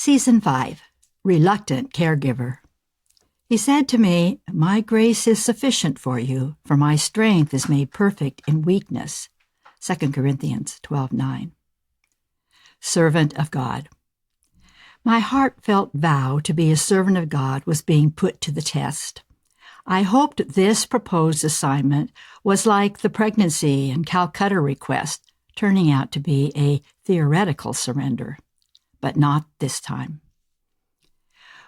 Season 5, Reluctant Caregiver. He said to me, "My grace is sufficient for you, for my strength is made perfect in weakness." 2 Corinthians 12:9. Servant of God. My heartfelt vow to be a servant of God was being put to the test. I hoped this proposed assignment was like the pregnancy and Calcutta request, turning out to be a theoretical surrender. But not this time.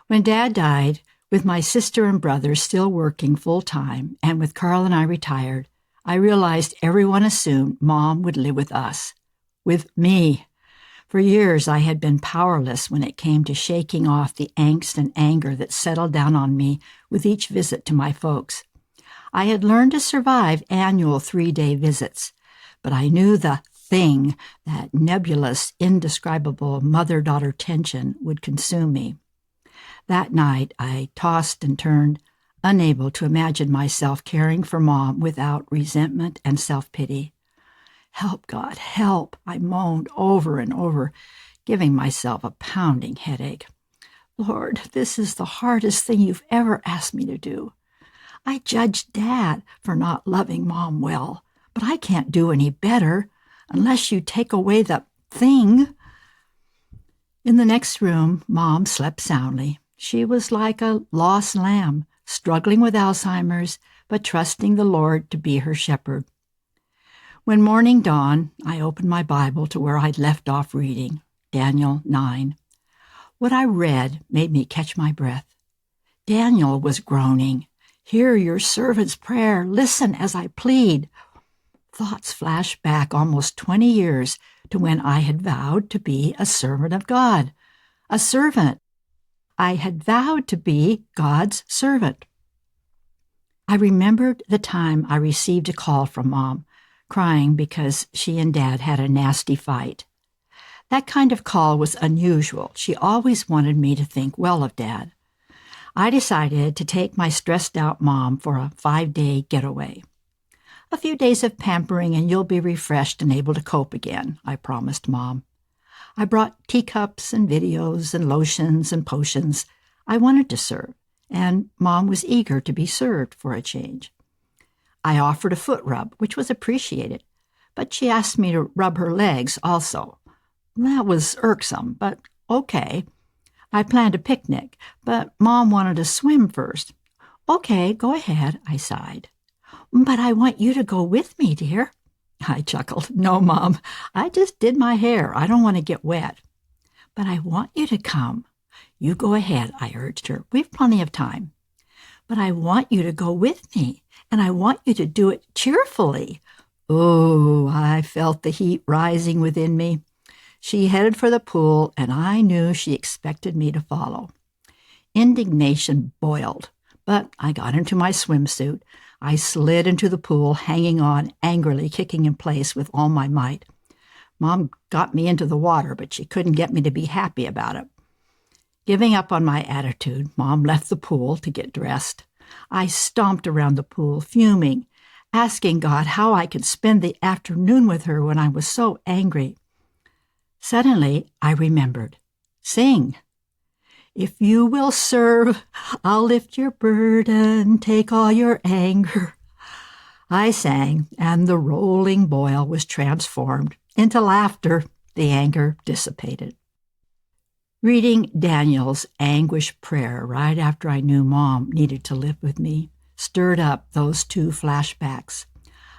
When Dad died, with my sister and brother still working full-time, and with Carl and I retired, I realized everyone assumed Mom would live with us, with me. For years, I had been powerless when it came to shaking off the angst and anger that settled down on me with each visit to my folks. I had learned to survive annual 3-day visits, but I knew the thing, that nebulous, indescribable mother-daughter tension, would consume me. That night, I tossed and turned, unable to imagine myself caring for Mom without resentment and self-pity. "Help, God, help," I moaned over and over, giving myself a pounding headache. "Lord, this is the hardest thing you've ever asked me to do. I judged Dad for not loving Mom well, but I can't do any better unless you take away the thing." In the next room, Mom slept soundly. She was like a lost lamb, struggling with Alzheimer's, but trusting the Lord to be her shepherd. When morning dawned, I opened my Bible to where I'd left off reading, Daniel 9. What I read made me catch my breath. Daniel was groaning. "Hear your servant's prayer. Listen as I plead." Thoughts flashed back almost 20 years to when I had vowed to be a servant of God. A servant. I had vowed to be God's servant. I remembered the time I received a call from Mom, crying because she and Dad had a nasty fight. That kind of call was unusual. She always wanted me to think well of Dad. I decided to take my stressed-out Mom for a 5-day getaway. "A few days of pampering and you'll be refreshed and able to cope again," I promised Mom. I brought teacups and videos and lotions and potions. I wanted to serve, and Mom was eager to be served for a change. I offered a foot rub, which was appreciated, but she asked me to rub her legs also. That was irksome, but okay. I planned a picnic, but Mom wanted to swim first. "Okay, go ahead," I sighed. "But I want you to go with me, dear." I chuckled. "No, Mom, I just did my hair. I don't want to get wet." "But I want you to come." "You go ahead," I urged her. "We've plenty of time." "But I want you to go with me, and I want you to do it cheerfully." Oh, I felt the heat rising within me. She headed for the pool, and I knew she expected me to follow. Indignation boiled, but I got into my swimsuit. I slid into the pool, hanging on, angrily kicking in place with all my might. Mom got me into the water, but she couldn't get me to be happy about it. Giving up on my attitude, Mom left the pool to get dressed. I stomped around the pool, fuming, asking God how I could spend the afternoon with her when I was so angry. Suddenly, I remembered. Sing. "If you will serve, I'll lift your burden, take all your anger." I sang, and the rolling boil was transformed into laughter. The anger dissipated. Reading Daniel's anguished prayer right after I knew Mom needed to live with me stirred up those 2 flashbacks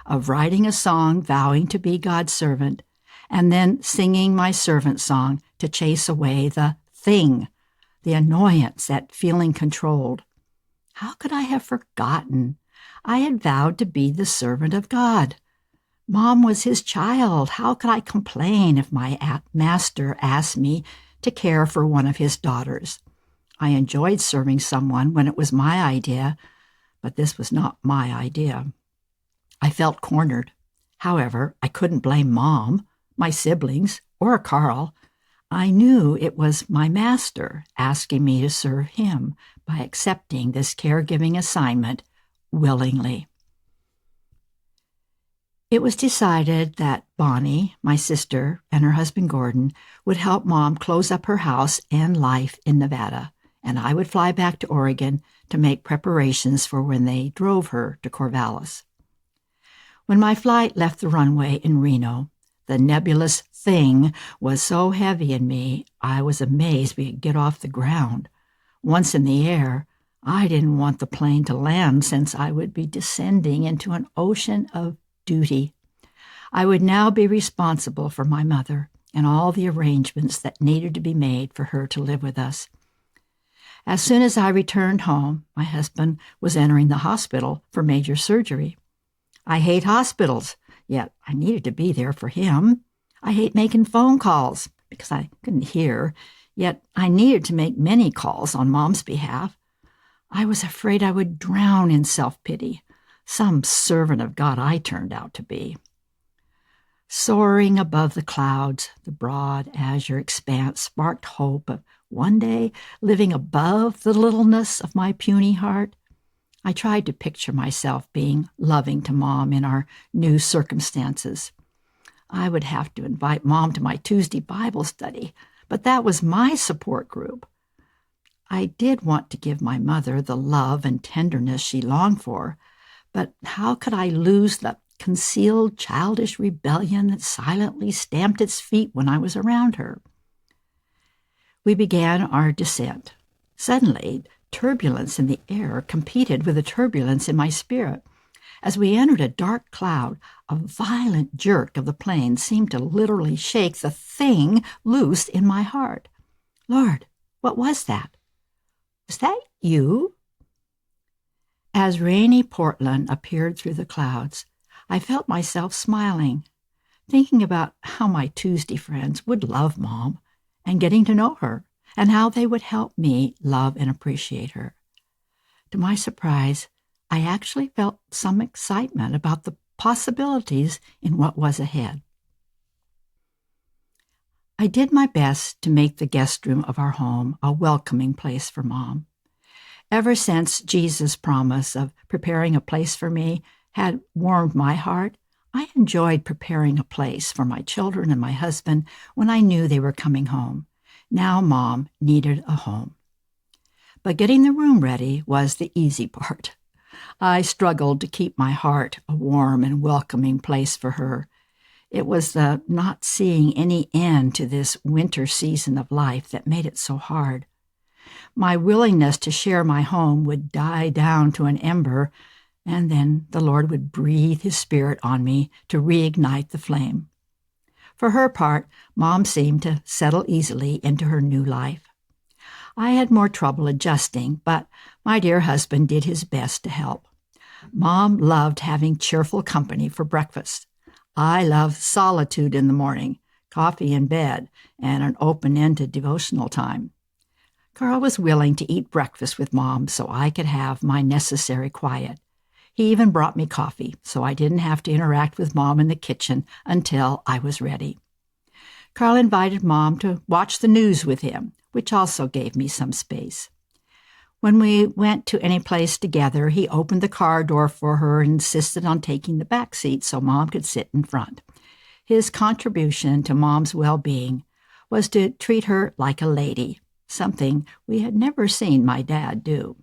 of writing a song vowing to be God's servant and then singing my servant song to chase away the thing, the annoyance at feeling controlled. How could I have forgotten? I had vowed to be the servant of God. Mom was his child. How could I complain if my master asked me to care for one of his daughters? I enjoyed serving someone when it was my idea, but this was not my idea. I felt cornered. However, I couldn't blame Mom, my siblings, or Carl. I knew it was my master asking me to serve him by accepting this caregiving assignment willingly. It was decided that Bonnie, my sister, and her husband Gordon would help Mom close up her house and life in Nevada, and I would fly back to Oregon to make preparations for when they drove her to Corvallis. When my flight left the runway in Reno, the nebulous thing was so heavy in me, I was amazed we could get off the ground. Once in the air, I didn't want the plane to land since I would be descending into an ocean of duty. I would now be responsible for my mother and all the arrangements that needed to be made for her to live with us. As soon as I returned home, my husband was entering the hospital for major surgery. I hate hospitals, yet I needed to be there for him. I hate making phone calls because I couldn't hear, yet I needed to make many calls on Mom's behalf. I was afraid I would drown in self-pity. Some servant of God I turned out to be. Soaring above the clouds, the broad azure expanse sparked hope of one day living above the littleness of my puny heart. I tried to picture myself being loving to Mom in our new circumstances. I would have to invite Mom to my Tuesday Bible study, but that was my support group. I did want to give my mother the love and tenderness she longed for, but how could I lose the concealed childish rebellion that silently stamped its feet when I was around her? We began our descent. Suddenly, turbulence in the air competed with the turbulence in my spirit. As we entered a dark cloud, a violent jerk of the plane seemed to literally shake the thing loose in my heart. Lord, what was that? Was that you? As rainy Portland appeared through the clouds, I felt myself smiling, thinking about how my Tuesday friends would love Mom and getting to know her, and how they would help me love and appreciate her. To my surprise, I actually felt some excitement about the possibilities in what was ahead. I did my best to make the guest room of our home a welcoming place for Mom. Ever since Jesus' promise of preparing a place for me had warmed my heart, I enjoyed preparing a place for my children and my husband when I knew they were coming home. Now Mom needed a home. But getting the room ready was the easy part. I struggled to keep my heart a warm and welcoming place for her. It was the not seeing any end to this winter season of life that made it so hard. My willingness to share my home would die down to an ember, and then the Lord would breathe His Spirit on me to reignite the flame. For her part, Mom seemed to settle easily into her new life. I had more trouble adjusting, but my dear husband did his best to help. Mom loved having cheerful company for breakfast. I loved solitude in the morning, coffee in bed, and an open-ended devotional time. Carl was willing to eat breakfast with Mom so I could have my necessary quiet. He even brought me coffee so I didn't have to interact with Mom in the kitchen until I was ready. Carl invited Mom to watch the news with him, which also gave me some space. When we went to any place together, he opened the car door for her and insisted on taking the back seat so Mom could sit in front. His contribution to Mom's well-being was to treat her like a lady, something we had never seen my dad do.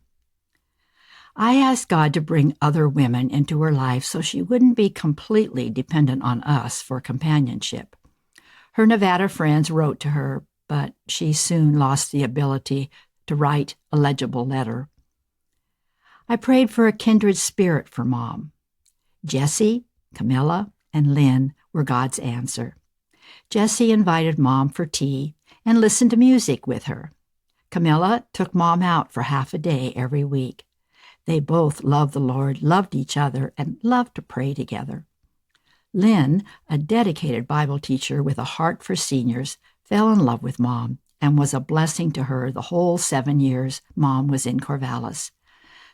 I asked God to bring other women into her life so she wouldn't be completely dependent on us for companionship. Her Nevada friends wrote to her, but she soon lost the ability to write a legible letter. I prayed for a kindred spirit for Mom. Jessie, Camilla, and Lynn were God's answer. Jessie invited Mom for tea and listened to music with her. Camilla took Mom out for half a day every week. They both loved the Lord, loved each other, and loved to pray together. Lynn, a dedicated Bible teacher with a heart for seniors, fell in love with Mom and was a blessing to her the whole 7 years Mom was in Corvallis.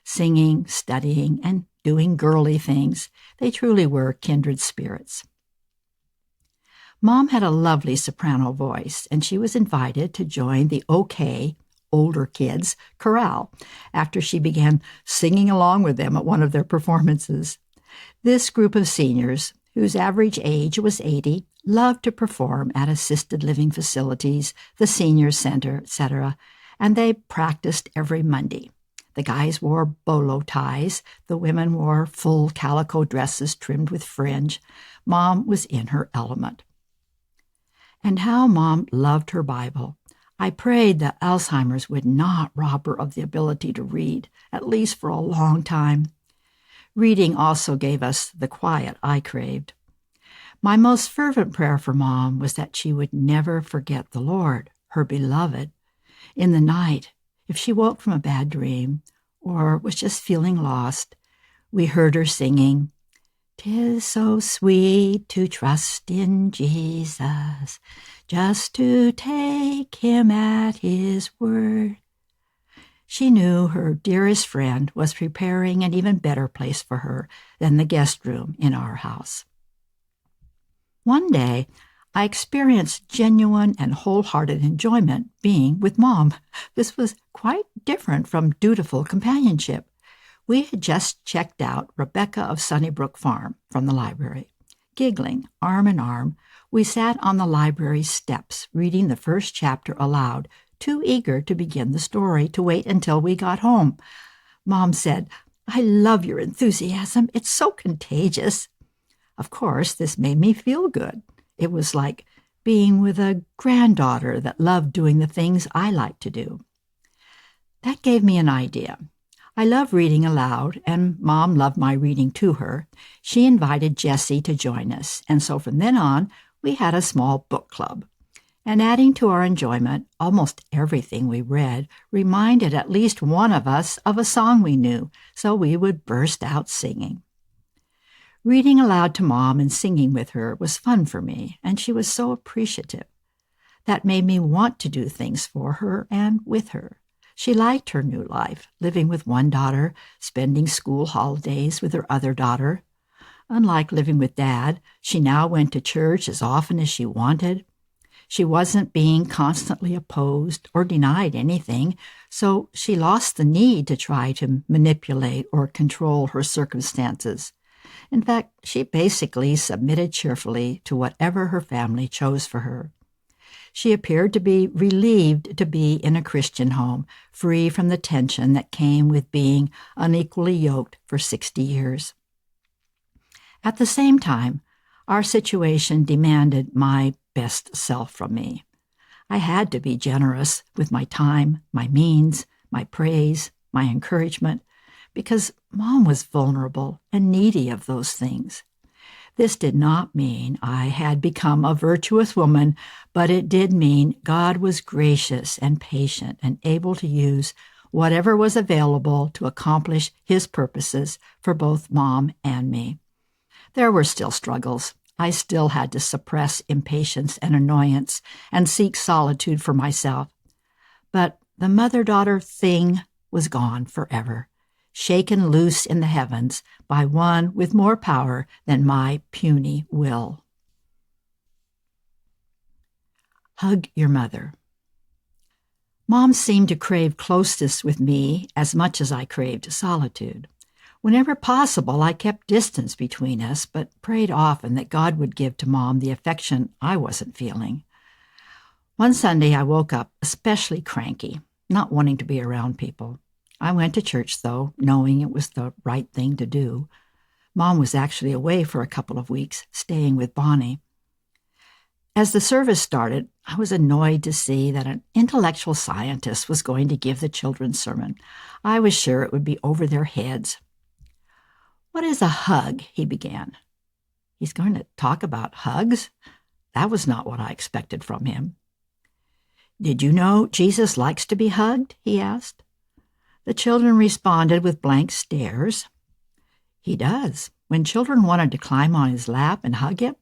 Singing, studying, and doing girly things, they truly were kindred spirits. Mom had a lovely soprano voice, and she was invited to join the OK, older kids, chorale after she began singing along with them at one of their performances. This group of seniors, whose average age was 80, loved to perform at assisted living facilities, the senior center, etc., and they practiced every Monday. The guys wore bolo ties. The women wore full calico dresses trimmed with fringe. Mom was in her element. And how Mom loved her Bible. I prayed that Alzheimer's would not rob her of the ability to read, at least for a long time. Reading also gave us the quiet I craved. My most fervent prayer for Mom was that she would never forget the Lord, her beloved. In the night, if she woke from a bad dream or was just feeling lost, we heard her singing, "'Tis so sweet to trust in Jesus, just to take him at his word." She knew her dearest friend was preparing an even better place for her than the guest room in our house. One day, I experienced genuine and wholehearted enjoyment being with Mom. This was quite different from dutiful companionship. We had just checked out Rebecca of Sunnybrook Farm from the library. Giggling, arm in arm, we sat on the library steps, reading the first chapter aloud, too eager to begin the story to wait until we got home. Mom said, "I love your enthusiasm. It's so contagious." Of course, this made me feel good. It was like being with a granddaughter that loved doing the things I like to do. That gave me an idea. I love reading aloud, and Mom loved my reading to her. She invited Jessie to join us, and so from then on, we had a small book club. And adding to our enjoyment, almost everything we read reminded at least one of us of a song we knew, so we would burst out singing. Reading aloud to Mom and singing with her was fun for me, and she was so appreciative. That made me want to do things for her and with her. She liked her new life, living with one daughter, spending school holidays with her other daughter. Unlike living with Dad, she now went to church as often as she wanted. She wasn't being constantly opposed or denied anything, so she lost the need to try to manipulate or control her circumstances. In fact, she basically submitted cheerfully to whatever her family chose for her. She appeared to be relieved to be in a Christian home, free from the tension that came with being unequally yoked for 60 years. At the same time, our situation demanded my best self from me. I had to be generous with my time, my means, my praise, my encouragement, because Mom was vulnerable and needy of those things. This did not mean I had become a virtuous woman, but it did mean God was gracious and patient and able to use whatever was available to accomplish his purposes for both Mom and me. There were still struggles. I still had to suppress impatience and annoyance and seek solitude for myself. But the mother-daughter thing was gone forever, shaken loose in the heavens by one with more power than my puny will. Hug your mother. Mom seemed to crave closeness with me as much as I craved solitude. Whenever possible, I kept distance between us, but prayed often that God would give to Mom the affection I wasn't feeling. One Sunday, I woke up especially cranky, not wanting to be around people. I went to church, though, knowing it was the right thing to do. Mom was actually away for a couple of weeks, staying with Bonnie. As the service started, I was annoyed to see that an intellectual scientist was going to give the children's sermon. I was sure it would be over their heads. "What is a hug?" he began. He's going to talk about hugs? That was not what I expected from him. "Did you know Jesus likes to be hugged?" he asked. The children responded with blank stares. "He does. When children wanted to climb on his lap and hug him,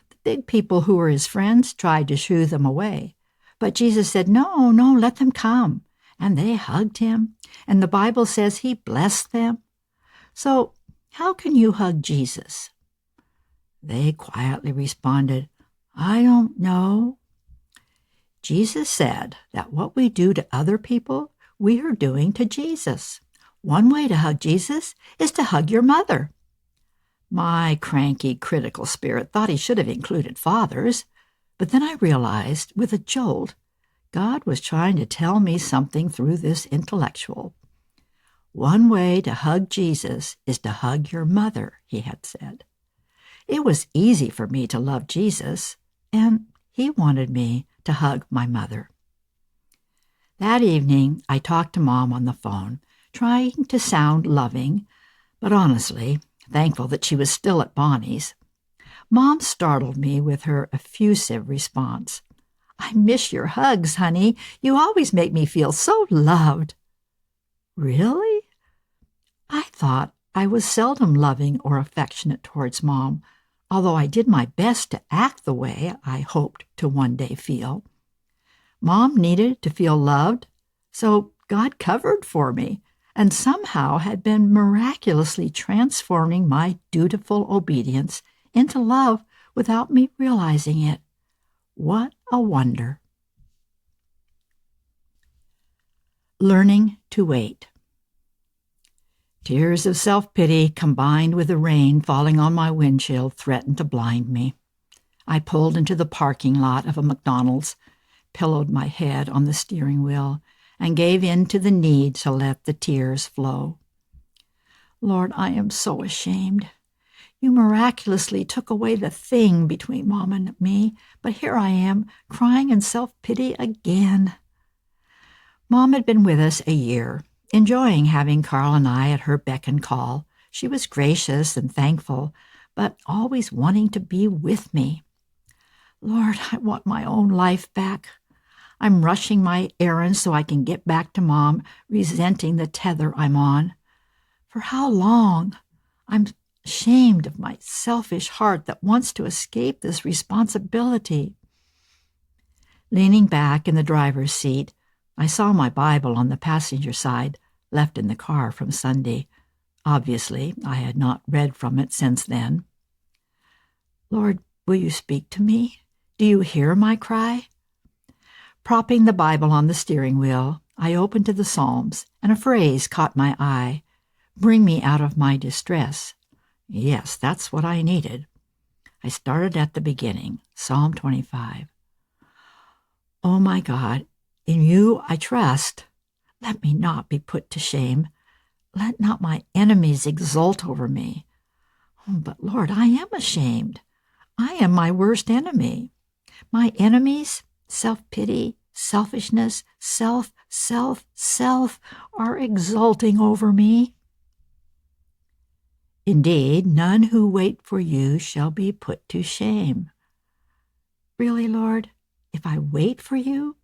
the big people who were his friends tried to shoo them away. But Jesus said, no, let them come. And they hugged him, and the Bible says he blessed them. So how can you hug Jesus?" They quietly responded, "I don't know." Jesus said that what we do to other people, we are doing to Jesus. One way to hug Jesus is to hug your mother. My cranky, critical spirit thought he should have included fathers, but then I realized, with a jolt, God was trying to tell me something through this intellectual. One way to hug Jesus is to hug your mother, he had said. It was easy for me to love Jesus, and he wanted me to hug my mother. That evening, I talked to Mom on the phone, trying to sound loving, but honestly, thankful that she was still at Bonnie's. Mom startled me with her effusive response. "I miss your hugs, honey. You always make me feel so loved." Really? I thought I was seldom loving or affectionate towards Mom, although I did my best to act the way I hoped to one day feel. Mom needed to feel loved, so God covered for me and somehow had been miraculously transforming my dutiful obedience into love without me realizing it. What a wonder. Learning to wait. Tears of self-pity combined with the rain falling on my windshield threatened to blind me. I pulled into the parking lot of a McDonald's, pillowed my head on the steering wheel, and gave in to the need to let the tears flow. Lord, I am so ashamed. You miraculously took away the thing between Mom and me, but here I am, crying in self-pity again. Mom had been with us a year, enjoying having Carl and I at her beck and call. She was gracious and thankful, but always wanting to be with me. Lord, I want my own life back. I'm rushing my errands so I can get back to Mom, resenting the tether I'm on. For how long? I'm ashamed of my selfish heart that wants to escape this responsibility. Leaning back in the driver's seat, I saw my Bible on the passenger side, left in the car from Sunday. Obviously, I had not read from it since then. Lord, will you speak to me? Do you hear my cry? Propping the Bible on the steering wheel, I opened to the Psalms, and a phrase caught my eye. Bring me out of my distress. Yes, that's what I needed. I started at the beginning, Psalm 25. Oh my God, in you I trust. Let me not be put to shame. Let not my enemies exult over me. But Lord, I am ashamed. I am my worst enemy. My enemies, self-pity, selfishness, self, are exulting over me. Indeed, none who wait for you shall be put to shame. Really, Lord, if I wait for you?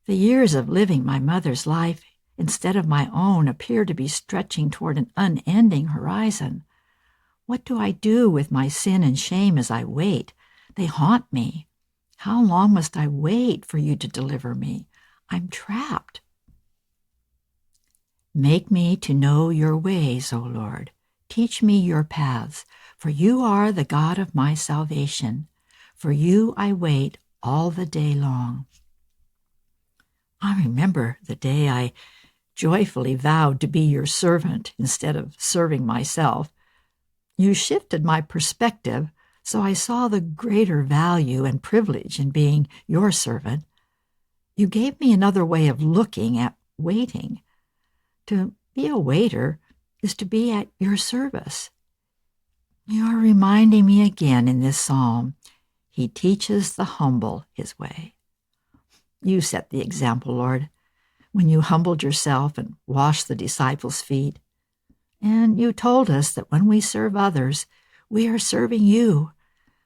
The years of living my mother's life instead of my own appear to be stretching toward an unending horizon. What do I do with my sin and shame as I wait? They haunt me. How long must I wait for you to deliver me? I'm trapped. Make me to know your ways, O Lord. Teach me your paths, for you are the God of my salvation. For you I wait all the day long. I remember the day I joyfully vowed to be your servant instead of serving myself. You shifted my perspective, so I saw the greater value and privilege in being your servant. You gave me another way of looking at waiting. To be a waiter is to be at your service. You are reminding me again in this psalm, he teaches the humble his way. You set the example, Lord, when you humbled yourself and washed the disciples' feet. And you told us that when we serve others, we are serving you.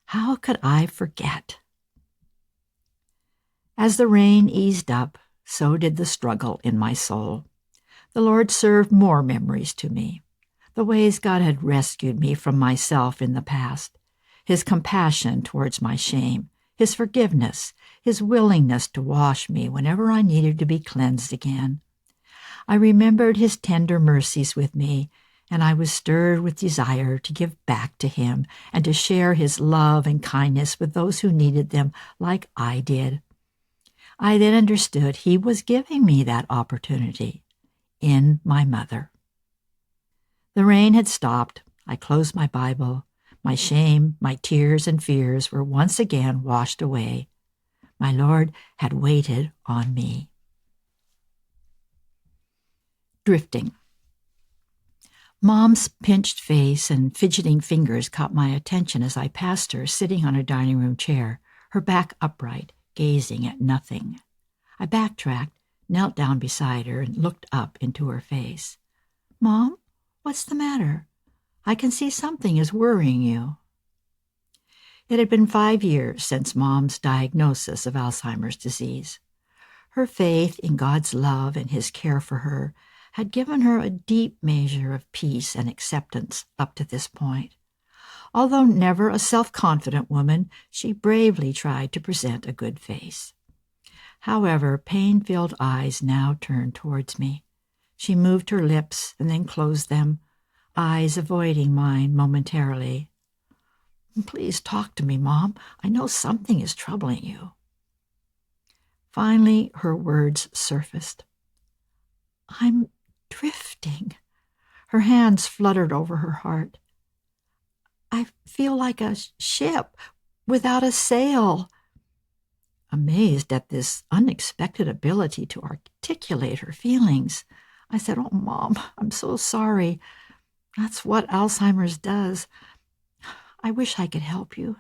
How could I forget? As the rain eased up, so did the struggle in my soul. The Lord served more memories to me, the ways God had rescued me from myself in the past, his compassion towards my shame, his forgiveness, his willingness to wash me whenever I needed to be cleansed again. I remembered his tender mercies with me, and I was stirred with desire to give back to him and to share his love and kindness with those who needed them like I did. I then understood he was giving me that opportunity in my mother. The rain had stopped. I closed my Bible. My shame, my tears and fears were once again washed away. My Lord had waited on me. Drifting. Mom's pinched face and fidgeting fingers caught my attention as I passed her sitting on a dining room chair, her back upright, gazing at nothing. I backtracked, knelt down beside her, and looked up into her face. "Mom, what's the matter? I can see something is worrying you." It had been 5 years since Mom's diagnosis of Alzheimer's disease. Her faith in God's love and His care for her had given her a deep measure of peace and acceptance up to this point. Although never a self-confident woman, she bravely tried to present a good face. However, pain-filled eyes now turned towards me. She moved her lips and then closed them, eyes avoiding mine momentarily. "Please talk to me, Mom. I know something is troubling you." Finally, her words surfaced. "I'm drifting." Her hands fluttered over her heart. "I feel like a ship without a sail." Amazed at this unexpected ability to articulate her feelings, I said, "Oh, Mom, I'm so sorry. That's what Alzheimer's does. I wish I could help you."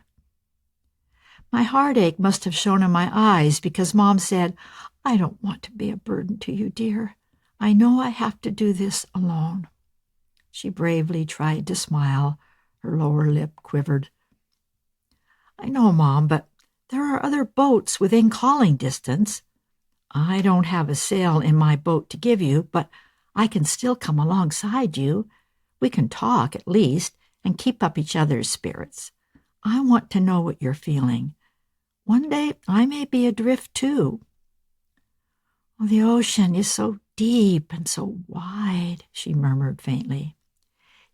My heartache must have shown in my eyes because Mom said, "I don't want to be a burden to you, dear. I know I have to do this alone." She bravely tried to smile. Her lower lip quivered. "I know, Mom, but there are other boats within calling distance. I don't have a sail in my boat to give you, but I can still come alongside you. We can talk, at least, and keep up each other's spirits. I want to know what you're feeling. One day I may be adrift, too." "Oh, the ocean is so deep and so wide," she murmured faintly.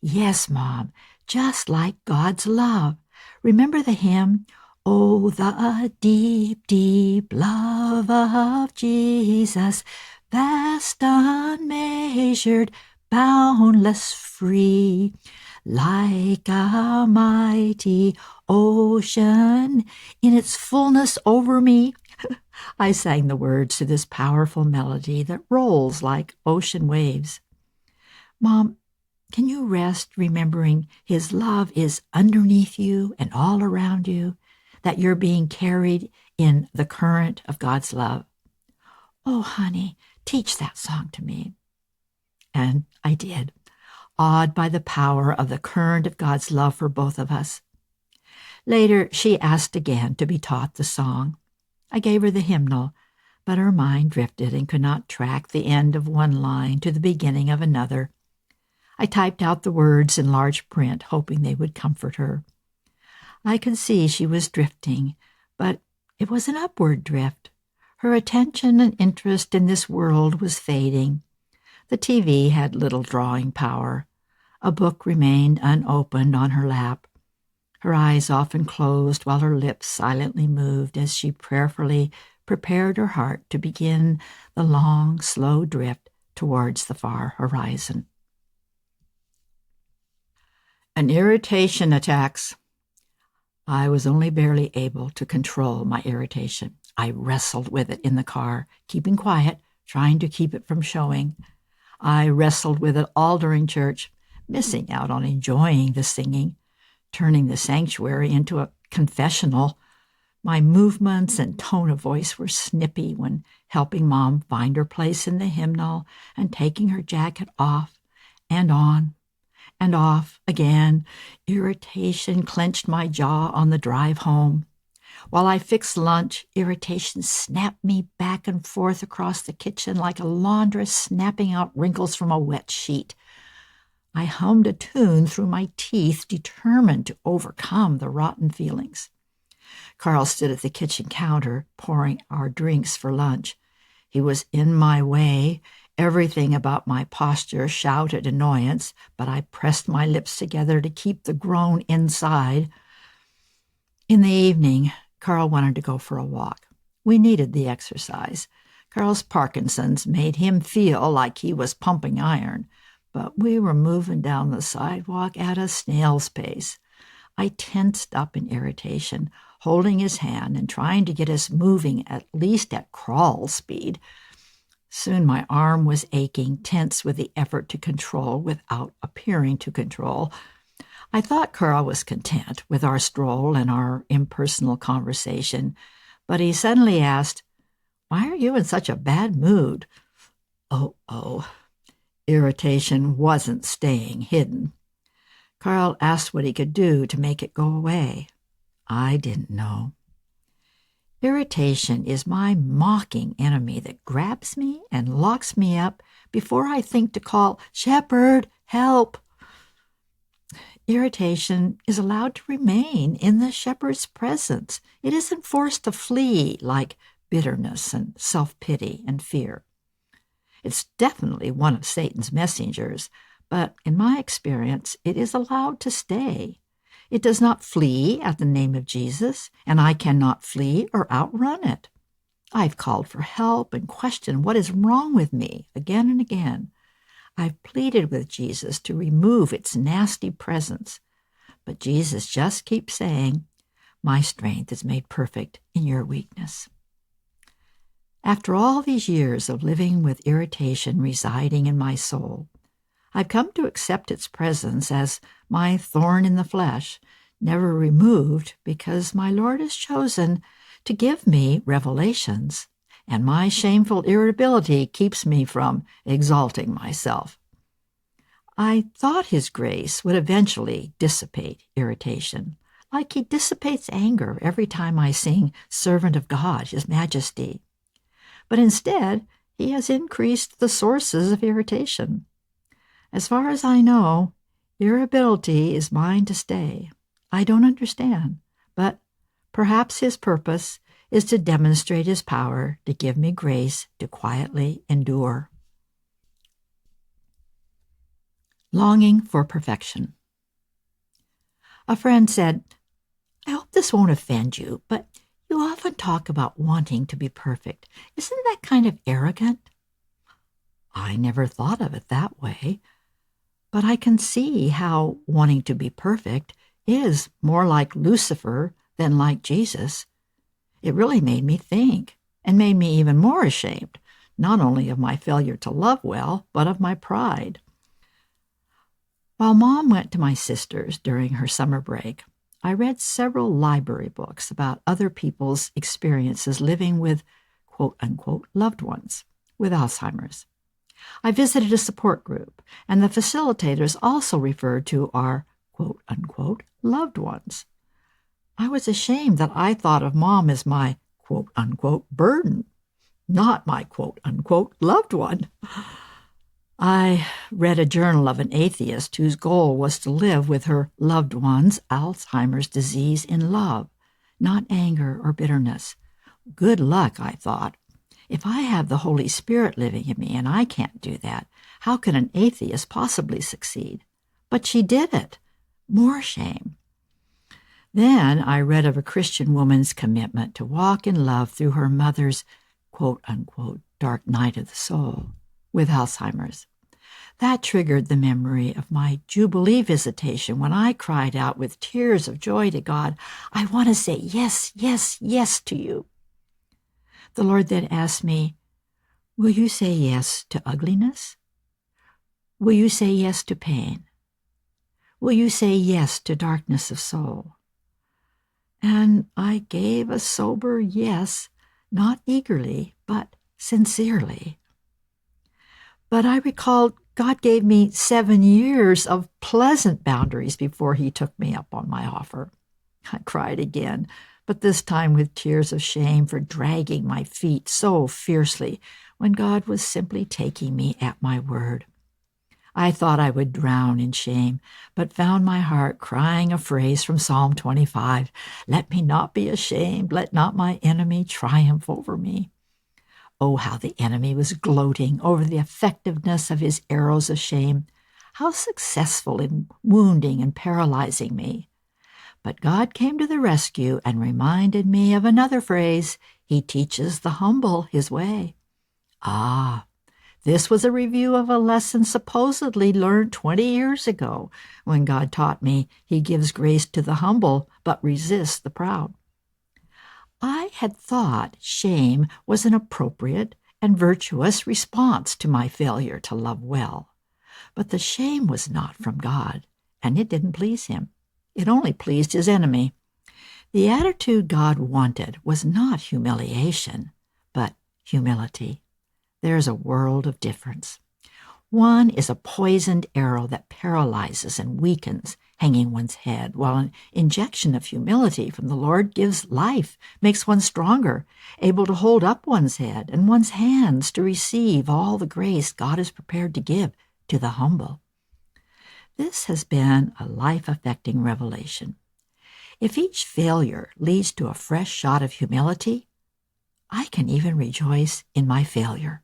"Yes, Mom, just like God's love. Remember the hymn, 'Oh, the deep, deep love of Jesus, vast, unmeasured, boundless, free, like a mighty ocean in its fullness over me.'" I sang the words to this powerful melody that rolls like ocean waves. "Mom, can you rest remembering His love is underneath you and all around you, that you're being carried in the current of God's love? Oh, honey, teach that song to me." And I did, awed by the power of the current of God's love for both of us. Later, she asked again to be taught the song. I gave her the hymnal, but her mind drifted and could not track the end of one line to the beginning of another. I typed out the words in large print, hoping they would comfort her. I could see she was drifting, but it was an upward drift. Her attention and interest in this world was fading. The TV had little drawing power. A book remained unopened on her lap. Her eyes often closed while her lips silently moved as she prayerfully prepared her heart to begin the long, slow drift towards the far horizon. An irritation attacks. I was only barely able to control my irritation. I wrestled with it in the car, keeping quiet, trying to keep it from showing. I wrestled with it all during church, missing out on enjoying the singing, turning the sanctuary into a confessional. My movements and tone of voice were snippy when helping Mom find her place in the hymnal and taking her jacket off and on and off again. Irritation clenched my jaw on the drive home. While I fixed lunch, irritation snapped me back and forth across the kitchen like a laundress snapping out wrinkles from a wet sheet. I hummed a tune through my teeth, determined to overcome the rotten feelings. Carl stood at the kitchen counter, pouring our drinks for lunch. He was in my way. Everything about my posture shouted annoyance, but I pressed my lips together to keep the groan inside. In the evening, Carl wanted to go for a walk. We needed the exercise. Carl's Parkinson's made him feel like he was pumping iron, but we were moving down the sidewalk at a snail's pace. I tensed up in irritation, holding his hand and trying to get us moving at least at crawl speed. Soon my arm was aching, tense with the effort to control without appearing to control. I thought Carl was content with our stroll and our impersonal conversation, but he suddenly asked, "Why are you in such a bad mood?" Oh. Irritation wasn't staying hidden. Carl asked what he could do to make it go away. I didn't know. Irritation is my mocking enemy that grabs me and locks me up before I think to call, "Shepherd, help!" Irritation is allowed to remain in the shepherd's presence. It isn't forced to flee like bitterness and self-pity and fear. It's definitely one of Satan's messengers, but in my experience, it is allowed to stay. It does not flee at the name of Jesus, and I cannot flee or outrun it. I've called for help and questioned what is wrong with me again and again. I've pleaded with Jesus to remove its nasty presence, but Jesus just keeps saying, "My strength is made perfect in your weakness." After all these years of living with irritation residing in my soul, I've come to accept its presence as my thorn in the flesh, never removed because my Lord has chosen to give me revelations, and my shameful irritability keeps me from exalting myself. I thought His grace would eventually dissipate irritation, like He dissipates anger every time I sing "Servant of God, His Majesty." But instead, He has increased the sources of irritation. As far as I know, irritability is mine to stay. I don't understand, but perhaps His purpose is to demonstrate His power to give me grace to quietly endure. Longing for perfection. A friend said, "I hope this won't offend you, but you often talk about wanting to be perfect. Isn't that kind of arrogant?" I never thought of it that way, but I can see how wanting to be perfect is more like Lucifer than like Jesus. It really made me think, and made me even more ashamed, not only of my failure to love well, but of my pride. While Mom went to my sister's during her summer break, I read several library books about other people's experiences living with quote-unquote loved ones with Alzheimer's. I visited a support group, and the facilitators also referred to our quote-unquote loved ones. I was ashamed that I thought of Mom as my quote-unquote burden, not my quote-unquote loved one. I read a journal of an atheist whose goal was to live with her loved one's Alzheimer's disease in love, not anger or bitterness. Good luck, I thought. If I have the Holy Spirit living in me and I can't do that, how can an atheist possibly succeed? But she did it. More shame. Then I read of a Christian woman's commitment to walk in love through her mother's quote-unquote dark night of the soul with Alzheimer's. That triggered the memory of my Jubilee visitation when I cried out with tears of joy to God, "I want to say yes, yes, yes to you." The Lord then asked me, "Will you say yes to ugliness? Will you say yes to pain? Will you say yes to darkness of soul?" And I gave a sober yes, not eagerly, but sincerely. But I recalled God gave me 7 years of pleasant boundaries before He took me up on my offer. I cried again, but this time with tears of shame for dragging my feet so fiercely when God was simply taking me at my word. I thought I would drown in shame, but found my heart crying a phrase from Psalm 25, "Let me not be ashamed, let not my enemy triumph over me." Oh, how the enemy was gloating over the effectiveness of his arrows of shame, how successful in wounding and paralyzing me. But God came to the rescue and reminded me of another phrase, "He teaches the humble His way." Ah, This was a review of a lesson supposedly learned 20 years ago when God taught me He gives grace to the humble but resists the proud. I had thought shame was an appropriate and virtuous response to my failure to love well. But the shame was not from God, and it didn't please Him. It only pleased His enemy. The attitude God wanted was not humiliation, but humility. There's a world of difference. One is a poisoned arrow that paralyzes and weakens, hanging one's head, while an injection of humility from the Lord gives life, makes one stronger, able to hold up one's head and one's hands to receive all the grace God is prepared to give to the humble. This has been a life-affecting revelation. If each failure leads to a fresh shot of humility, I can even rejoice in my failure.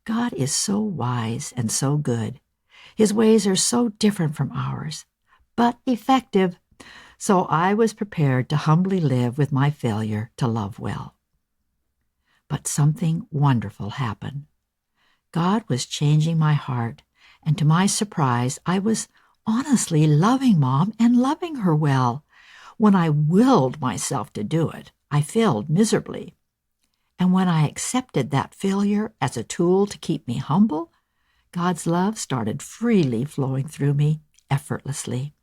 God is so wise and so good. His ways are so different from ours, but effective. So I was prepared to humbly live with my failure to love well. But something wonderful happened. God was changing my heart, and to my surprise, I was honestly loving Mom and loving her well. When I willed myself to do it, I failed miserably. And when I accepted that failure as a tool to keep me humble, God's love started freely flowing through me effortlessly.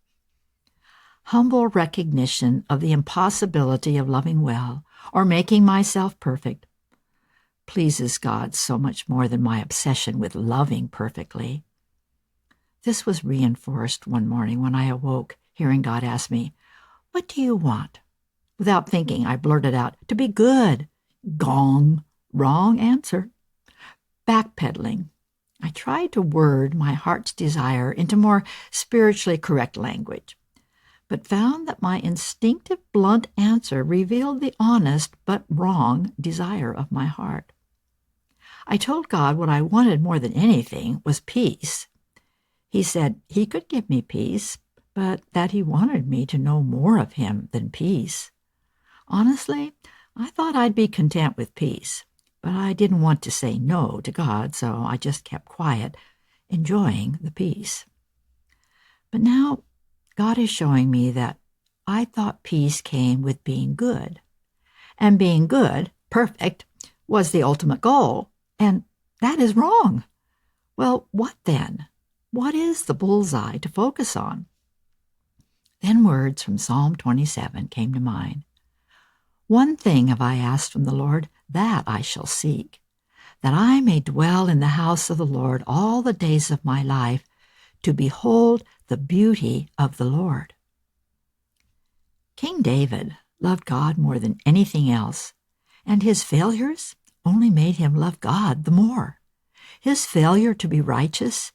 Humble recognition of the impossibility of loving well or making myself perfect pleases God so much more than my obsession with loving perfectly. This was reinforced one morning when I awoke, hearing God ask me, "What do you want?" Without thinking, I blurted out, "To be good." Gong. Wrong answer. Backpedaling. I tried to word my heart's desire into more spiritually correct language, but found that my instinctive blunt answer revealed the honest but wrong desire of my heart. I told God what I wanted more than anything was peace. He said He could give me peace, but that He wanted me to know more of Him than peace. Honestly, I thought I'd be content with peace, but I didn't want to say no to God, so I just kept quiet, enjoying the peace. But now God is showing me that I thought peace came with being good, and being good, perfect, was the ultimate goal, and that is wrong. Well, what then? What is the bullseye to focus on? Then words from Psalm 27 came to mind. One thing have I asked from the Lord, that I shall seek, that I may dwell in the house of the Lord all the days of my life, to behold the beauty of the Lord. King David loved God more than anything else, and his failures only made him love God the more. His failure to be righteous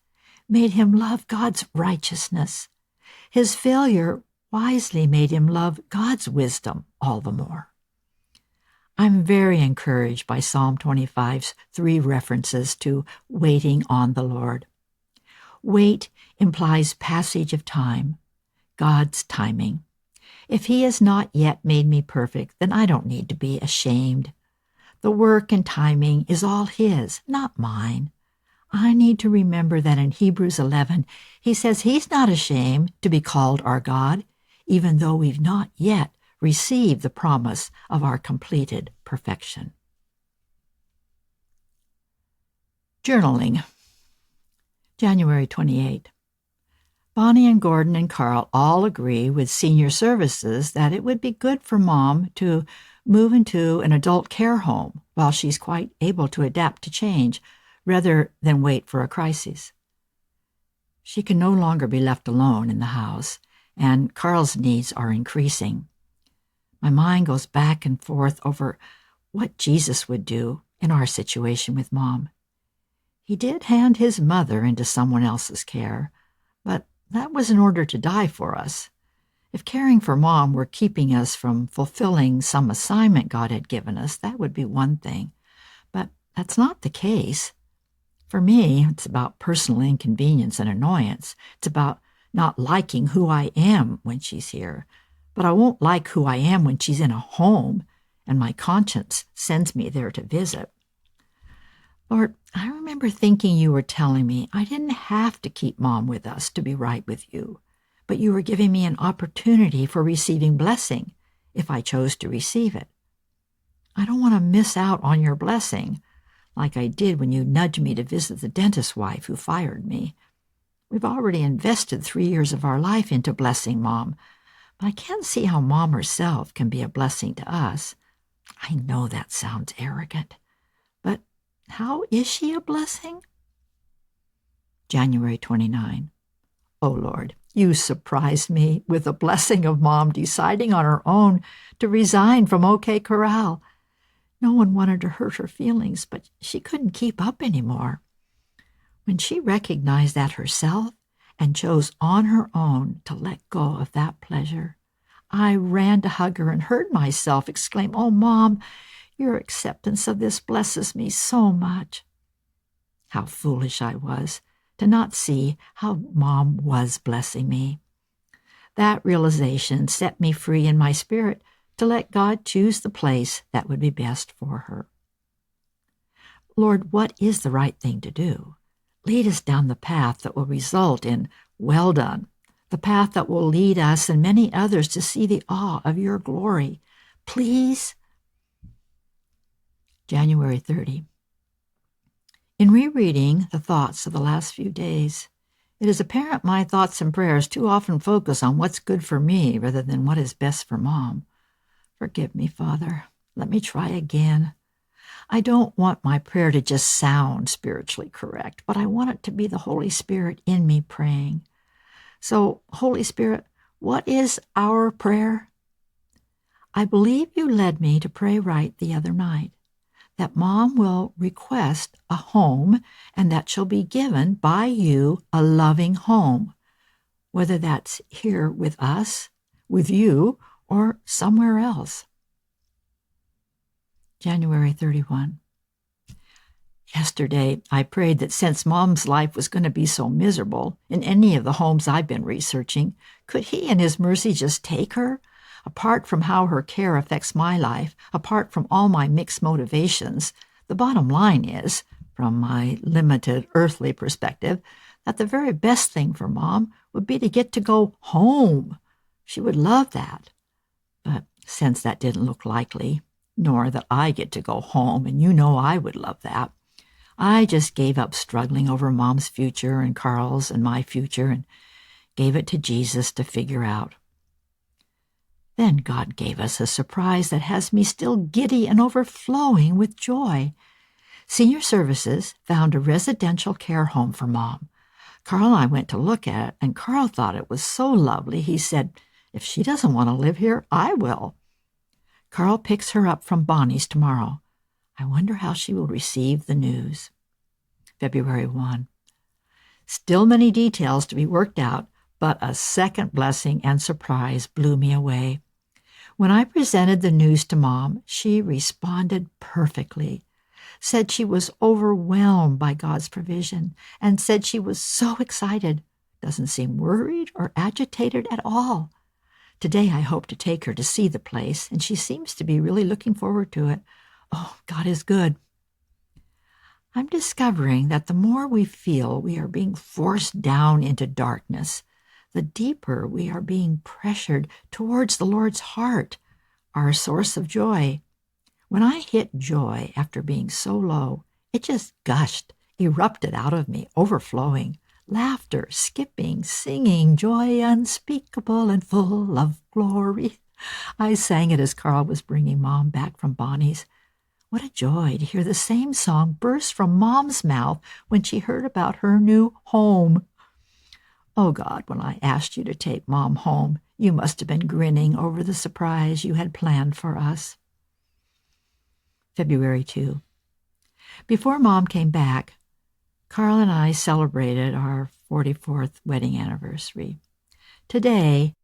made him love God's righteousness. His failure wisely made him love God's wisdom all the more. I'm very encouraged by Psalm 25's 3 references to waiting on the Lord. Wait implies passage of time, God's timing. If He has not yet made me perfect, then I don't need to be ashamed. The work and timing is all His, not mine. I need to remember that in Hebrews 11, He says He's not ashamed to be called our God, even though we've not yet received the promise of our completed perfection. Journaling. January 28. Bonnie and Gordon and Carl all agree with senior services that it would be good for Mom to move into an adult care home while she's quite able to adapt to change, rather than wait for a crisis. She can no longer be left alone in the house, and Carl's needs are increasing. My mind goes back and forth over what Jesus would do in our situation with Mom. He did hand His mother into someone else's care, but that was in order to die for us. If caring for Mom were keeping us from fulfilling some assignment God had given us, that would be one thing. But that's not the case. For me, it's about personal inconvenience and annoyance. It's about not liking who I am when she's here. But I won't like who I am when she's in a home and my conscience sends me there to visit. Lord, I remember thinking you were telling me I didn't have to keep Mom with us to be right with you, but you were giving me an opportunity for receiving blessing if I chose to receive it. I don't want to miss out on your blessing, like I did when you nudged me to visit the dentist's wife who fired me. We've already invested 3 years of our life into blessing Mom, but I can't see how Mom herself can be a blessing to us. I know that sounds arrogant, but how is she a blessing? January 29. Oh Lord, you surprised me with the blessing of Mom deciding on her own to resign from OK Corral. No one wanted to hurt her feelings, but she couldn't keep up anymore. When she recognized that herself and chose on her own to let go of that pleasure, I ran to hug her and heard myself exclaim, "Oh, Mom, your acceptance of this blesses me so much." How foolish I was to not see how Mom was blessing me. That realization set me free in my spirit to let God choose the place that would be best for her. Lord, what is the right thing to do? Lead us down the path that will result in well done, the path that will lead us and many others to see the awe of your glory. Please. January 30. In rereading the thoughts of the last few days, it is apparent my thoughts and prayers too often focus on what's good for me rather than what is best for Mom. Forgive me, Father. Let me try again. I don't want my prayer to just sound spiritually correct, but I want it to be the Holy Spirit in me praying. So, Holy Spirit, what is our prayer? I believe you led me to pray right the other night, that Mom will request a home and that she'll be given by you a loving home, whether that's here with us, with you, or somewhere else. January 31. Yesterday, I prayed that since Mom's life was going to be so miserable in any of the homes I've been researching, could he in his mercy just take her? Apart from how her care affects my life, apart from all my mixed motivations, the bottom line is, from my limited earthly perspective, that the very best thing for Mom would be to get to go home. She would love that. But since that didn't look likely, nor that I get to go home, and you know I would love that, I just gave up struggling over Mom's future and Carl's and my future and gave it to Jesus to figure out. Then God gave us a surprise that has me still giddy and overflowing with joy. Senior Services found a residential care home for Mom. Carl and I went to look at it, and Carl thought it was so lovely, he said, "If she doesn't want to live here, I will." Carl picks her up from Bonnie's tomorrow. I wonder how she will receive the news. February 1. Still many details to be worked out, but a second blessing and surprise blew me away. When I presented the news to Mom, she responded perfectly, said she was overwhelmed by God's provision, and said she was so excited, doesn't seem worried or agitated at all. Today I hope to take her to see the place, and she seems to be really looking forward to it. Oh, God is good. I'm discovering that the more we feel we are being forced down into darkness, the deeper we are being pressured towards the Lord's heart, our source of joy. When I hit joy after being so low, it just gushed, erupted out of me, overflowing. Laughter, skipping, singing, joy unspeakable and full of glory. I sang it as Carl was bringing Mom back from Bonnie's. What a joy to hear the same song burst from Mom's mouth when she heard about her new home. Oh God, when I asked you to take Mom home, you must have been grinning over the surprise you had planned for us. February 2. Before Mom came back, Carl and I celebrated our 44th wedding anniversary. Today,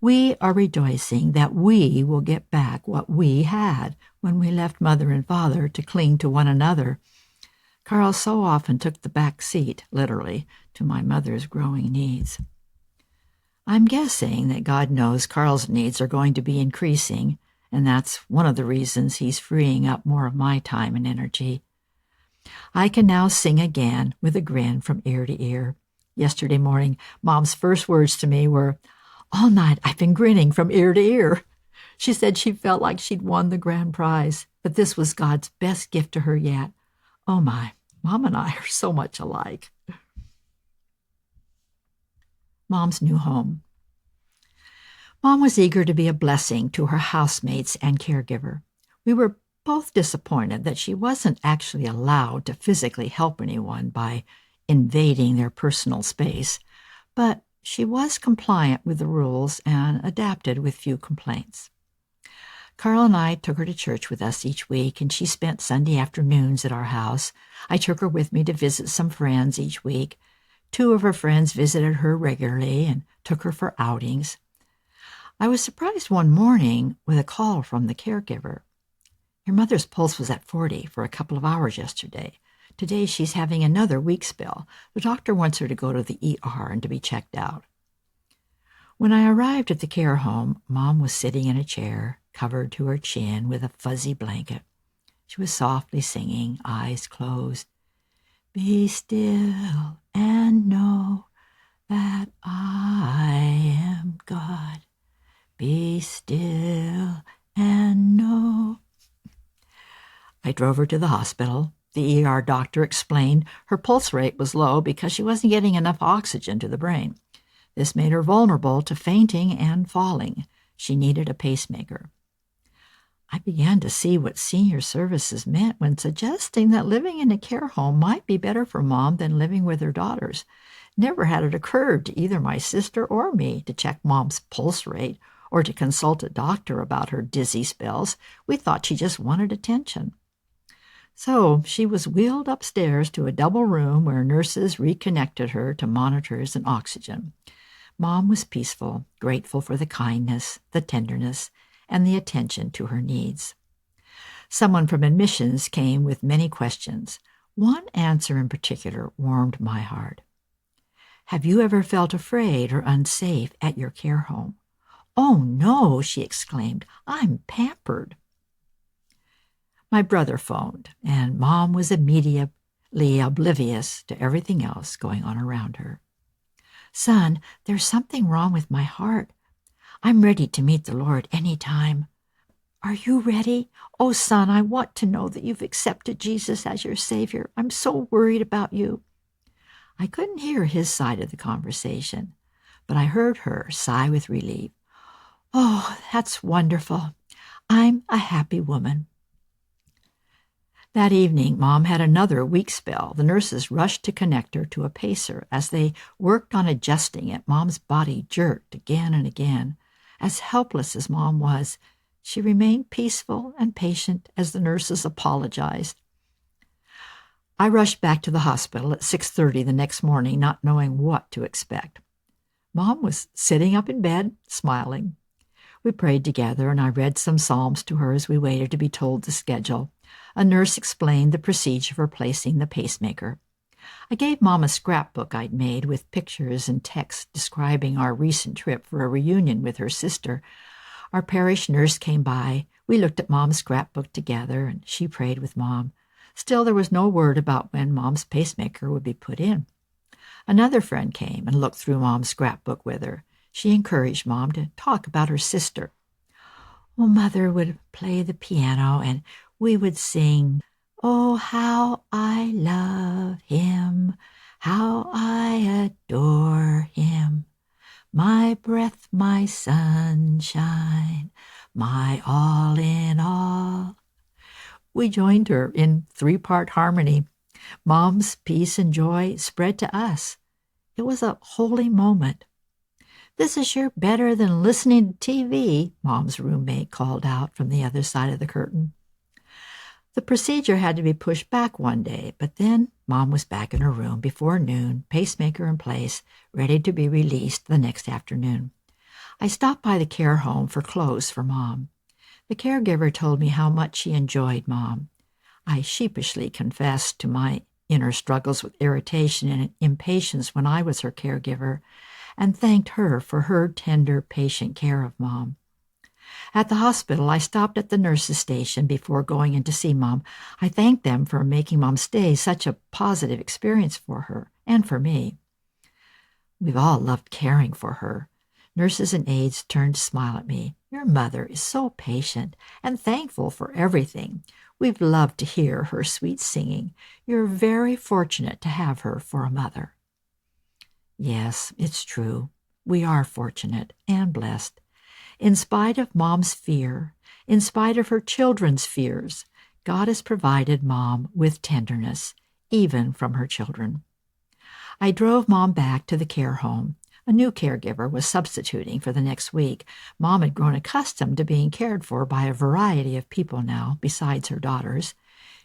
we are rejoicing that we will get back what we had when we left Mother and Father to cling to one another. Carl so often took the back seat, literally, to my mother's growing needs. I'm guessing that God knows Carl's needs are going to be increasing, and that's one of the reasons he's freeing up more of my time and energy. I can now sing again with a grin from ear to ear. Yesterday morning, Mom's first words to me were, "All night I've been grinning from ear to ear." She said she felt like she'd won the grand prize, but this was God's best gift to her yet. Oh my, Mom and I are so much alike. Mom's new home. Mom was eager to be a blessing to her housemates and caregiver. We were both disappointed that she wasn't actually allowed to physically help anyone by invading their personal space, but she was compliant with the rules and adapted with few complaints. Carl and I took her to church with us each week, and she spent Sunday afternoons at our house. I took her with me to visit some friends each week. 2 of her friends visited her regularly and took her for outings. I was surprised one morning with a call from the caregiver. "Your mother's pulse was at 40 for a couple of hours yesterday. Today she's having another weak spell. The doctor wants her to go to the ER and to be checked out." When I arrived at the care home, Mom was sitting in a chair, covered to her chin with a fuzzy blanket. She was softly singing, eyes closed. "Be still and know that I am God. Be still and know." I drove her to the hospital. The ER doctor explained her pulse rate was low because she wasn't getting enough oxygen to the brain. This made her vulnerable to fainting and falling. She needed a pacemaker. I began to see what senior services meant when suggesting that living in a care home might be better for Mom than living with her daughters. Never had it occurred to either my sister or me to check Mom's pulse rate or to consult a doctor about her dizzy spells. We thought she just wanted attention. So she was wheeled upstairs to a double room where nurses reconnected her to monitors and oxygen. Mom was peaceful, grateful for the kindness, the tenderness, and the attention to her needs. Someone from admissions came with many questions. One answer in particular warmed my heart. "Have you ever felt afraid or unsafe at your care home?" "Oh, no," she exclaimed. "I'm pampered." My brother phoned, and Mom was immediately oblivious to everything else going on around her. "Son, there's something wrong with my heart. I'm ready to meet the Lord any time." "Are you ready? Oh, son, I want to know that you've accepted Jesus as your Savior. I'm so worried about you." I couldn't hear his side of the conversation, but I heard her sigh with relief. "Oh, that's wonderful. I'm a happy woman." That evening, Mom had another weak spell. The nurses rushed to connect her to a pacer. As they worked on adjusting it, Mom's body jerked again and again. As helpless as Mom was, she remained peaceful and patient as the nurses apologized. I rushed back to the hospital at 6:30 the next morning, not knowing what to expect. Mom was sitting up in bed, smiling. We prayed together, and I read some psalms to her as we waited to be told the schedule. A nurse explained the procedure for placing the pacemaker. I gave Mom a scrapbook I'd made with pictures and text describing our recent trip for a reunion with her sister. Our parish nurse came by. We looked at Mom's scrapbook together, and she prayed with Mom. Still, there was no word about when Mom's pacemaker would be put in. Another friend came and looked through Mom's scrapbook with her. She encouraged Mom to talk about her sister. "Oh, Mother would play the piano, and we would sing, 'Oh, how I love him, how I adore him, my breath, my sunshine, my all in all.'" We joined her in 3-part harmony. Mom's peace and joy spread to us. It was a holy moment. "This is sure better than listening to TV," Mom's roommate called out from the other side of the curtain. The procedure had to be pushed back one day, but then Mom was back in her room before noon, pacemaker in place, ready to be released the next afternoon. I stopped by the care home for clothes for Mom. The caregiver told me how much she enjoyed Mom. I sheepishly confessed to my inner struggles with irritation and impatience when I was her caregiver, and thanked her for her tender, patient care of Mom. At the hospital, I stopped at the nurse's station before going in to see Mom. I thanked them for making Mom's stay such a positive experience for her and for me. We've all loved caring for her. Nurses and aides turned to smile at me. Your mother is so patient and thankful for everything. We've loved to hear her sweet singing. You're very fortunate to have her for a mother. Yes, it's true. We are fortunate and blessed. In spite of Mom's fear, in spite of her children's fears, God has provided Mom with tenderness, even from her children. I drove Mom back to the care home. A new caregiver was substituting for the next week. Mom had grown accustomed to being cared for by a variety of people now, besides her daughters.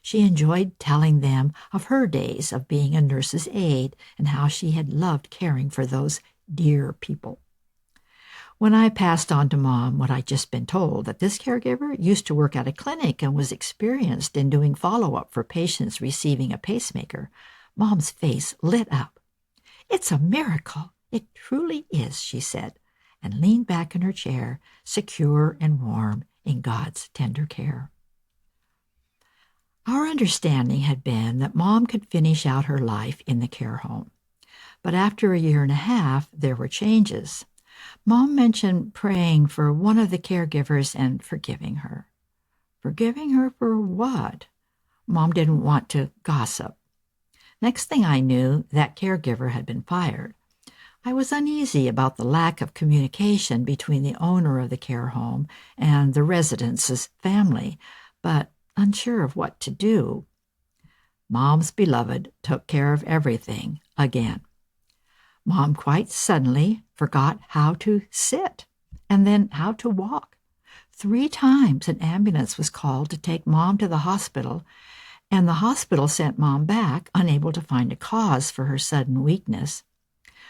She enjoyed telling them of her days of being a nurse's aide and how she had loved caring for those dear people. When I passed on to Mom what I'd just been told, that this caregiver used to work at a clinic and was experienced in doing follow-up for patients receiving a pacemaker, Mom's face lit up. It's a miracle. It truly is, she said, and leaned back in her chair, secure and warm in God's tender care. Our understanding had been that Mom could finish out her life in the care home. But after a year and a half, there were changes. Mom mentioned praying for one of the caregivers and forgiving her. Forgiving her for what? Mom didn't want to gossip. Next thing I knew, that caregiver had been fired. I was uneasy about the lack of communication between the owner of the care home and the residents' family, but unsure of what to do. Mom's beloved took care of everything again. Mom quite suddenly forgot how to sit and then how to walk. 3 times an ambulance was called to take Mom to the hospital, and the hospital sent Mom back, unable to find a cause for her sudden weakness.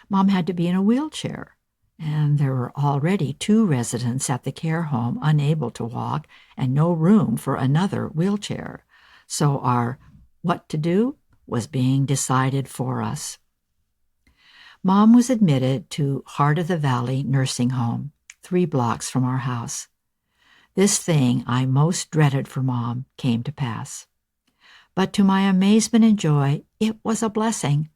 Mom had to be in a wheelchair, and there were already 2 residents at the care home unable to walk and no room for another wheelchair. So our what to do was being decided for us. Mom was admitted to Heart of the Valley Nursing Home, 3 blocks from our house. This thing I most dreaded for Mom came to pass. But to my amazement and joy, it was a blessing.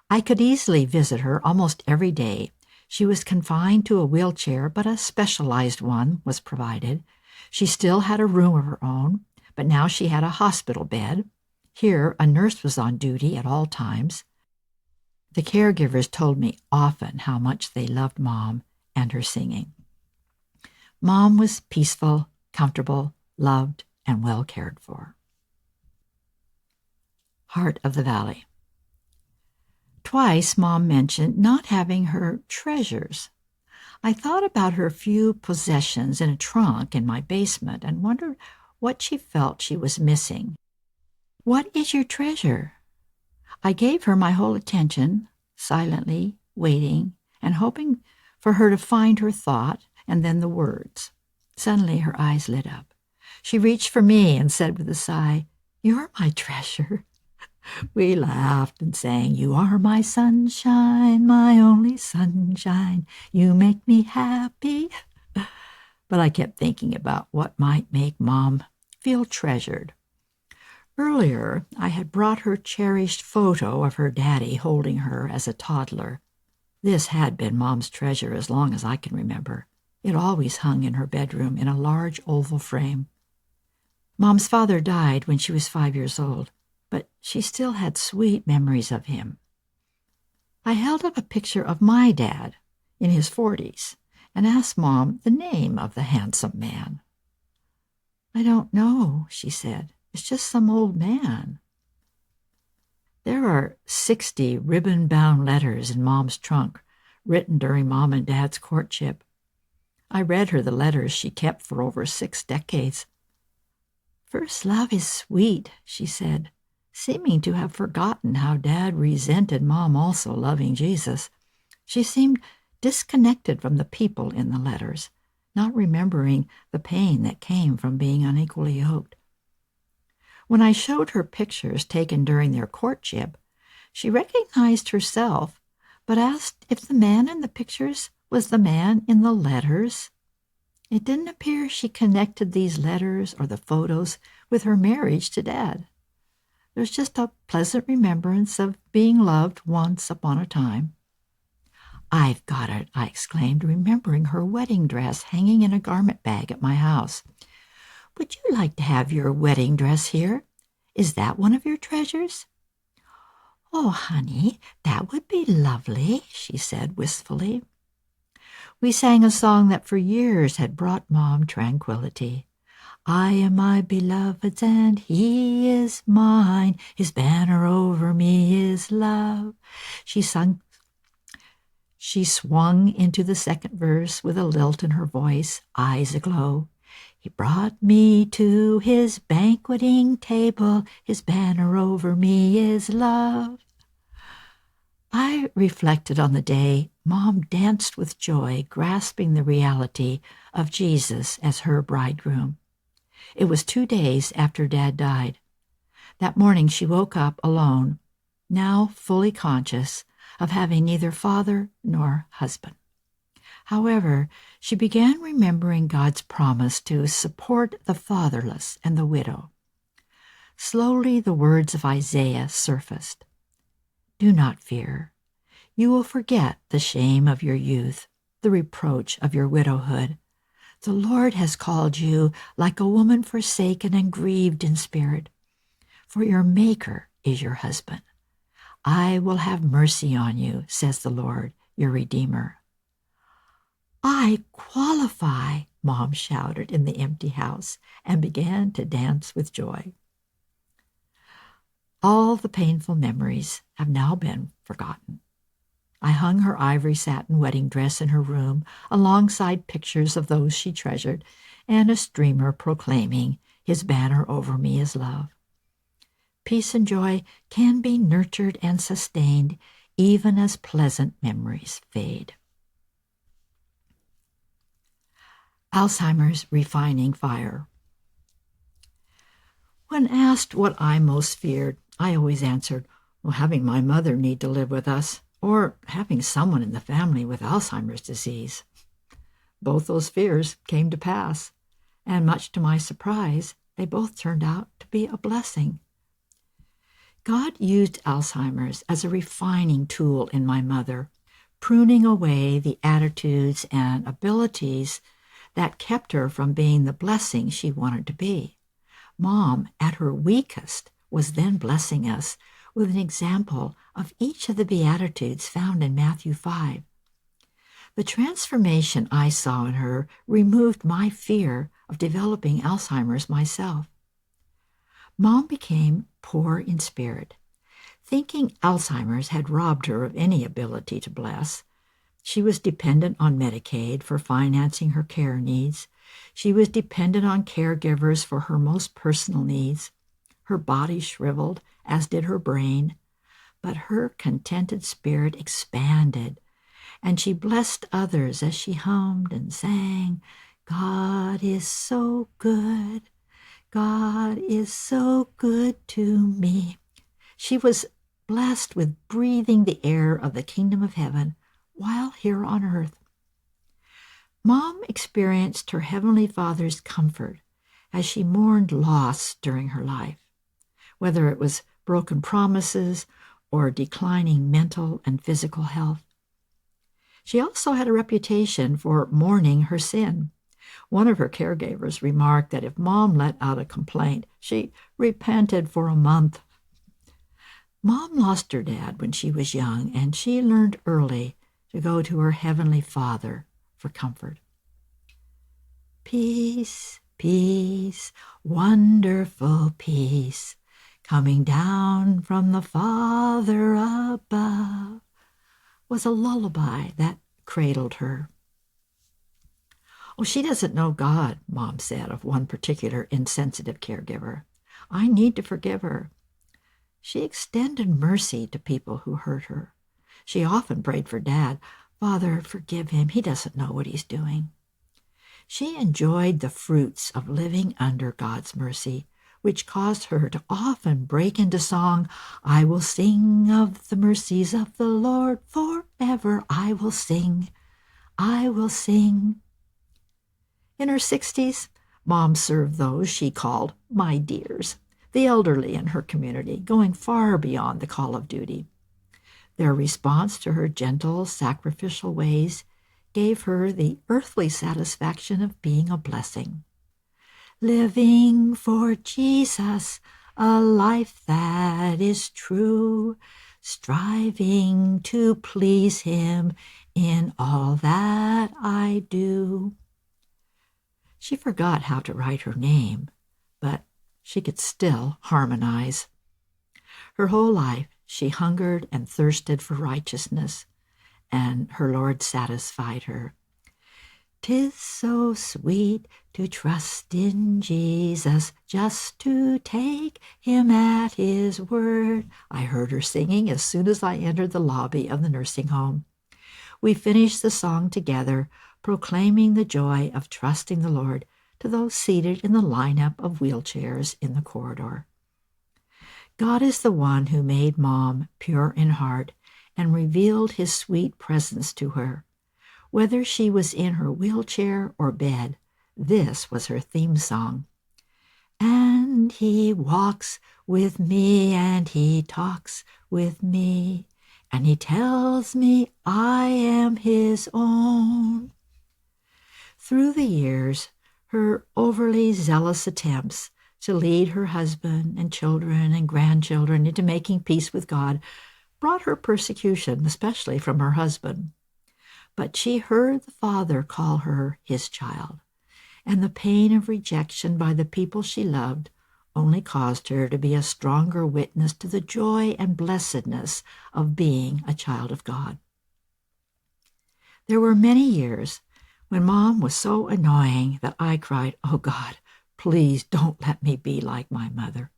I could easily visit her almost every day. She was confined to a wheelchair, but a specialized one was provided. She still had a room of her own, but now she had a hospital bed. Here, a nurse was on duty at all times. The caregivers told me often how much they loved Mom and her singing. Mom was peaceful, comfortable, loved, and well cared for. Heart of the Valley. Twice Mom mentioned not having her treasures. I thought about her few possessions in a trunk in my basement and wondered what she felt she was missing. What is your treasure? I gave her my whole attention, silently, waiting, and hoping for her to find her thought and then the words. Suddenly her eyes lit up. She reached for me and said with a sigh, "You're my treasure." We laughed and sang, "You are my sunshine, my only sunshine. You make me happy." But I kept thinking about what might make Mom feel treasured. Earlier, I had brought her cherished photo of her daddy holding her as a toddler. This had been Mom's treasure as long as I can remember. It always hung in her bedroom in a large oval frame. Mom's father died when she was 5 years old, but she still had sweet memories of him. I held up a picture of my dad in his 40s and asked Mom the name of the handsome man. "I don't know," she said. "It's just some old man." There are 60 ribbon-bound letters in Mom's trunk, written during Mom and Dad's courtship. I read her the letters she kept for over 6 decades. "First love is sweet," she said, seeming to have forgotten how Dad resented Mom also loving Jesus. She seemed disconnected from the people in the letters, not remembering the pain that came from being unequally yoked. When I showed her pictures taken during their courtship, she recognized herself, but asked if the man in the pictures was the man in the letters. It didn't appear she connected these letters or the photos with her marriage to Dad. There's just a pleasant remembrance of being loved once upon a time. "I've got it," I exclaimed, remembering her wedding dress hanging in a garment bag at my house. "Would you like to have your wedding dress here? Is that one of your treasures?" "Oh, honey, that would be lovely," she said wistfully. We sang a song that for years had brought Mom tranquility. "I am my beloved's and he is mine. His banner over me is love." She swung into the second verse with a lilt in her voice, eyes aglow. "He brought me to his banqueting table. His banner over me is love." I reflected on the day Mom danced with joy, grasping the reality of Jesus as her bridegroom. It was 2 days after Dad died. That morning she woke up alone, now fully conscious of having neither father nor husband. However, she began remembering God's promise to support the fatherless and the widow. Slowly the words of Isaiah surfaced. "Do not fear. You will forget the shame of your youth, the reproach of your widowhood. The Lord has called you like a woman forsaken and grieved in spirit, for your Maker is your husband. I will have mercy on you, says the Lord, your Redeemer." "I qualify," Mom shouted in the empty house and began to dance with joy. All the painful memories have now been forgotten. I hung her ivory satin wedding dress in her room alongside pictures of those she treasured and a streamer proclaiming, "His banner over me is love." Peace and joy can be nurtured and sustained even as pleasant memories fade. Alzheimer's refining fire. When asked what I most feared, I always answered, well, having my mother need to live with us, or having someone in the family with Alzheimer's disease. Both those fears came to pass, and much to my surprise, they both turned out to be a blessing. God used Alzheimer's as a refining tool in my mother, pruning away the attitudes and abilities that kept her from being the blessing she wanted to be. Mom, at her weakest, was then blessing us with an example of each of the Beatitudes found in Matthew 5. The transformation I saw in her removed my fear of developing Alzheimer's myself. Mom became poor in spirit. Thinking Alzheimer's had robbed her of any ability to bless, she was dependent on Medicaid for financing her care needs. She was dependent on caregivers for her most personal needs. Her body shriveled, as did her brain, but her contented spirit expanded, and she blessed others as she hummed and sang, "God is so good. God is so good to me." She was blessed with breathing the air of the kingdom of heaven while here on earth. Mom experienced her Heavenly Father's comfort as she mourned loss during her life, whether it was broken promises or declining mental and physical health. She also had a reputation for mourning her sin. One of her caregivers remarked that if Mom let out a complaint, she repented for a month. Mom lost her dad when she was young, and she learned early to go to her Heavenly Father for comfort. Peace, peace, wonderful peace, coming down from the Father above, was a lullaby that cradled her. "Oh, she doesn't know God," Mom said of one particular insensitive caregiver. "I need to forgive her." She extended mercy to people who hurt her. She often prayed for Dad, "Father, forgive him. He doesn't know what he's doing." She enjoyed the fruits of living under God's mercy, which caused her to often break into song, "I will sing of the mercies of the Lord forever. I will sing. I will sing." In her 60s, Mom served those she called my dears, the elderly in her community, going far beyond the call of duty. Their response to her gentle, sacrificial ways gave her the earthly satisfaction of being a blessing. Living for Jesus, a life that is true, striving to please Him in all that I do. She forgot how to write her name, but she could still harmonize. Her whole life she hungered and thirsted for righteousness, and her Lord satisfied her. "'Tis so sweet to trust in Jesus, just to take Him at His word," I heard her singing as soon as I entered the lobby of the nursing home. We finished the song together, proclaiming the joy of trusting the Lord to those seated in the lineup of wheelchairs in the corridor. God is the one who made Mom pure in heart and revealed His sweet presence to her. Whether she was in her wheelchair or bed, this was her theme song. "And He walks with me, and He talks with me, and He tells me I am His own." Through the years, her overly zealous attempts to lead her husband and children and grandchildren into making peace with God brought her persecution, especially from her husband. But she heard the Father call her His child, and the pain of rejection by the people she loved only caused her to be a stronger witness to the joy and blessedness of being a child of God. There were many years when Mom was so annoying that I cried, "Oh God, please don't let me be like my mother."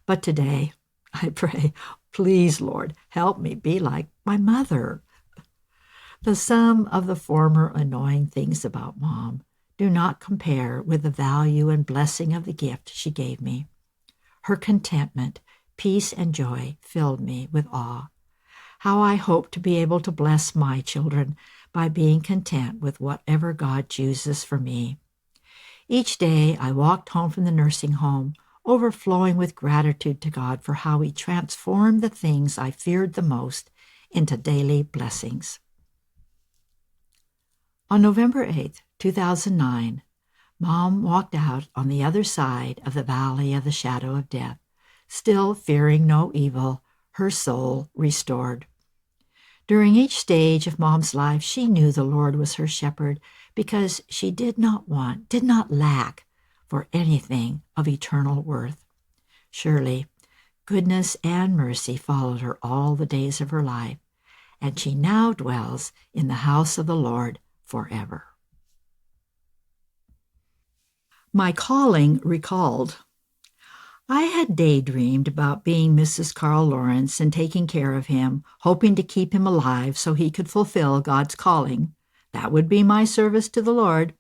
But today, I pray, "Please, Lord, help me be like my mother." The sum of the former annoying things about Mom do not compare with the value and blessing of the gift she gave me. Her contentment, peace, and joy filled me with awe. How I hope to be able to bless my children by being content with whatever God chooses for me. Each day I walked home from the nursing home, overflowing with gratitude to God for how He transformed the things I feared the most into daily blessings. On November 8, 2009, Mom walked out on the other side of the valley of the shadow of death, still fearing no evil, her soul restored. During each stage of Mom's life, she knew the Lord was her shepherd because she did not lack for anything of eternal worth. Surely, goodness and mercy followed her all the days of her life, and she now dwells in the house of the Lord forever. My calling recalled. I had daydreamed about being Mrs. Carl Lawrence and taking care of him, hoping to keep him alive so he could fulfill God's calling. That would be my service to the Lord.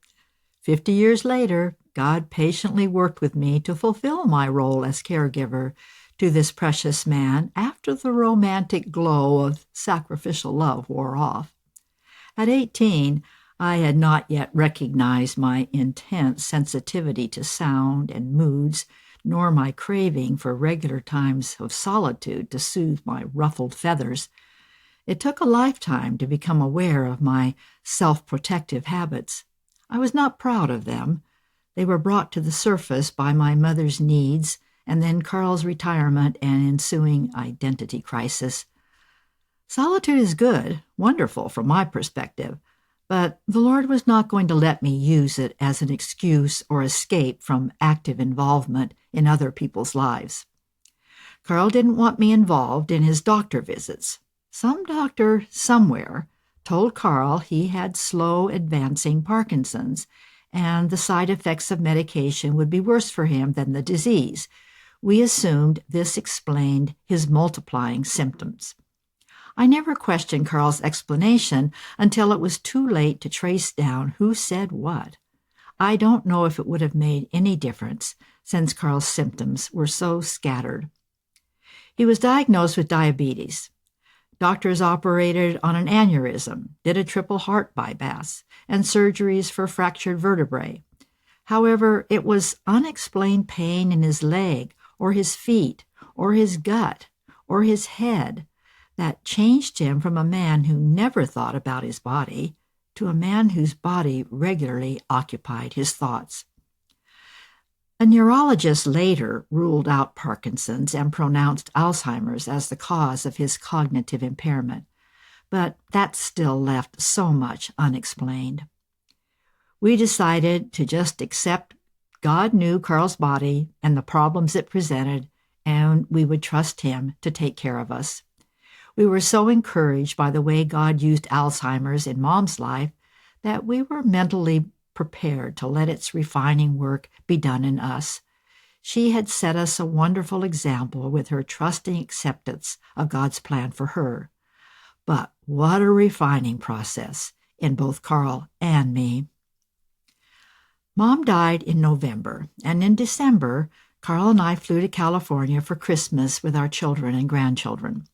50 years later, God patiently worked with me to fulfill my role as caregiver to this precious man after the romantic glow of sacrificial love wore off. At 18, I had not yet recognized my intense sensitivity to sound and moods, nor my craving for regular times of solitude to soothe my ruffled feathers. It took a lifetime to become aware of my self-protective habits. I was not proud of them. They were brought to the surface by my mother's needs and then Carl's retirement and ensuing identity crisis. Solitude is good, wonderful from my perspective, but the Lord was not going to let me use it as an excuse or escape from active involvement in other people's lives. Carl didn't want me involved in his doctor visits. Some doctor somewhere told Carl he had slow advancing Parkinson's, and the side effects of medication would be worse for him than the disease. We assumed this explained his multiplying symptoms. I never questioned Carl's explanation until it was too late to trace down who said what. I don't know if it would have made any difference, since Carl's symptoms were so scattered. He was diagnosed with diabetes. Doctors operated on an aneurysm, did a triple heart bypass, and surgeries for fractured vertebrae. However, it was unexplained pain in his leg or his feet or his gut or his head that changed him from a man who never thought about his body to a man whose body regularly occupied his thoughts. A neurologist later ruled out Parkinson's and pronounced Alzheimer's as the cause of his cognitive impairment, but that still left so much unexplained. We decided to just accept God knew Carl's body and the problems it presented, and we would trust him to take care of us. We were so encouraged by the way God used Alzheimer's in Mom's life that we were mentally prepared to let its refining work be done in us. She had set us a wonderful example with her trusting acceptance of God's plan for her. But what a refining process in both Carl and me. Mom died in November, and in December, Carl and I flew to California for Christmas with our children and grandchildren.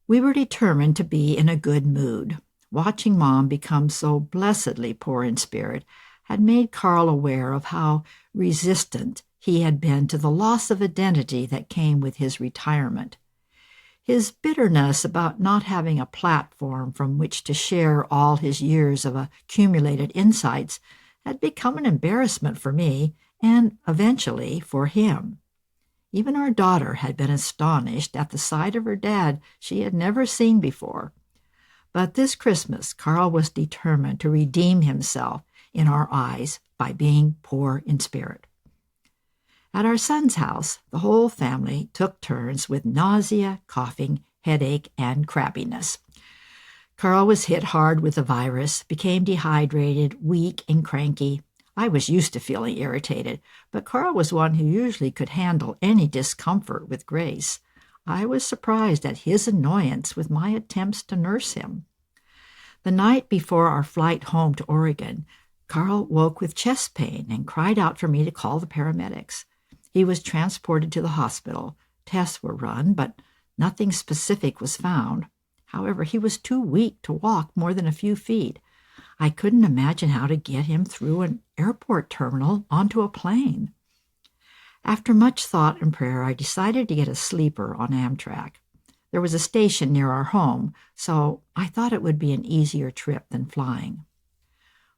We were determined to be in a good mood. Watching Mom become so blessedly poor in spirit had made Carl aware of how resistant he had been to the loss of identity that came with his retirement. His bitterness about not having a platform from which to share all his years of accumulated insights had become an embarrassment for me and eventually for him. Even our daughter had been astonished at the sight of her dad she had never seen before. But this Christmas, Carl was determined to redeem himself in our eyes by being poor in spirit. At our son's house, the whole family took turns with nausea, coughing, headache, and crabbiness. Carl was hit hard with the virus, became dehydrated, weak, and cranky. I was used to feeling irritated, but Carl was one who usually could handle any discomfort with grace. I was surprised at his annoyance with my attempts to nurse him. The night before our flight home to Oregon, Carl woke with chest pain and cried out for me to call the paramedics. He was transported to the hospital. Tests were run, but nothing specific was found. However, he was too weak to walk more than a few feet. I couldn't imagine how to get him through an airport terminal onto a plane. After much thought and prayer, I decided to get a sleeper on Amtrak. There was a station near our home, so I thought it would be an easier trip than flying.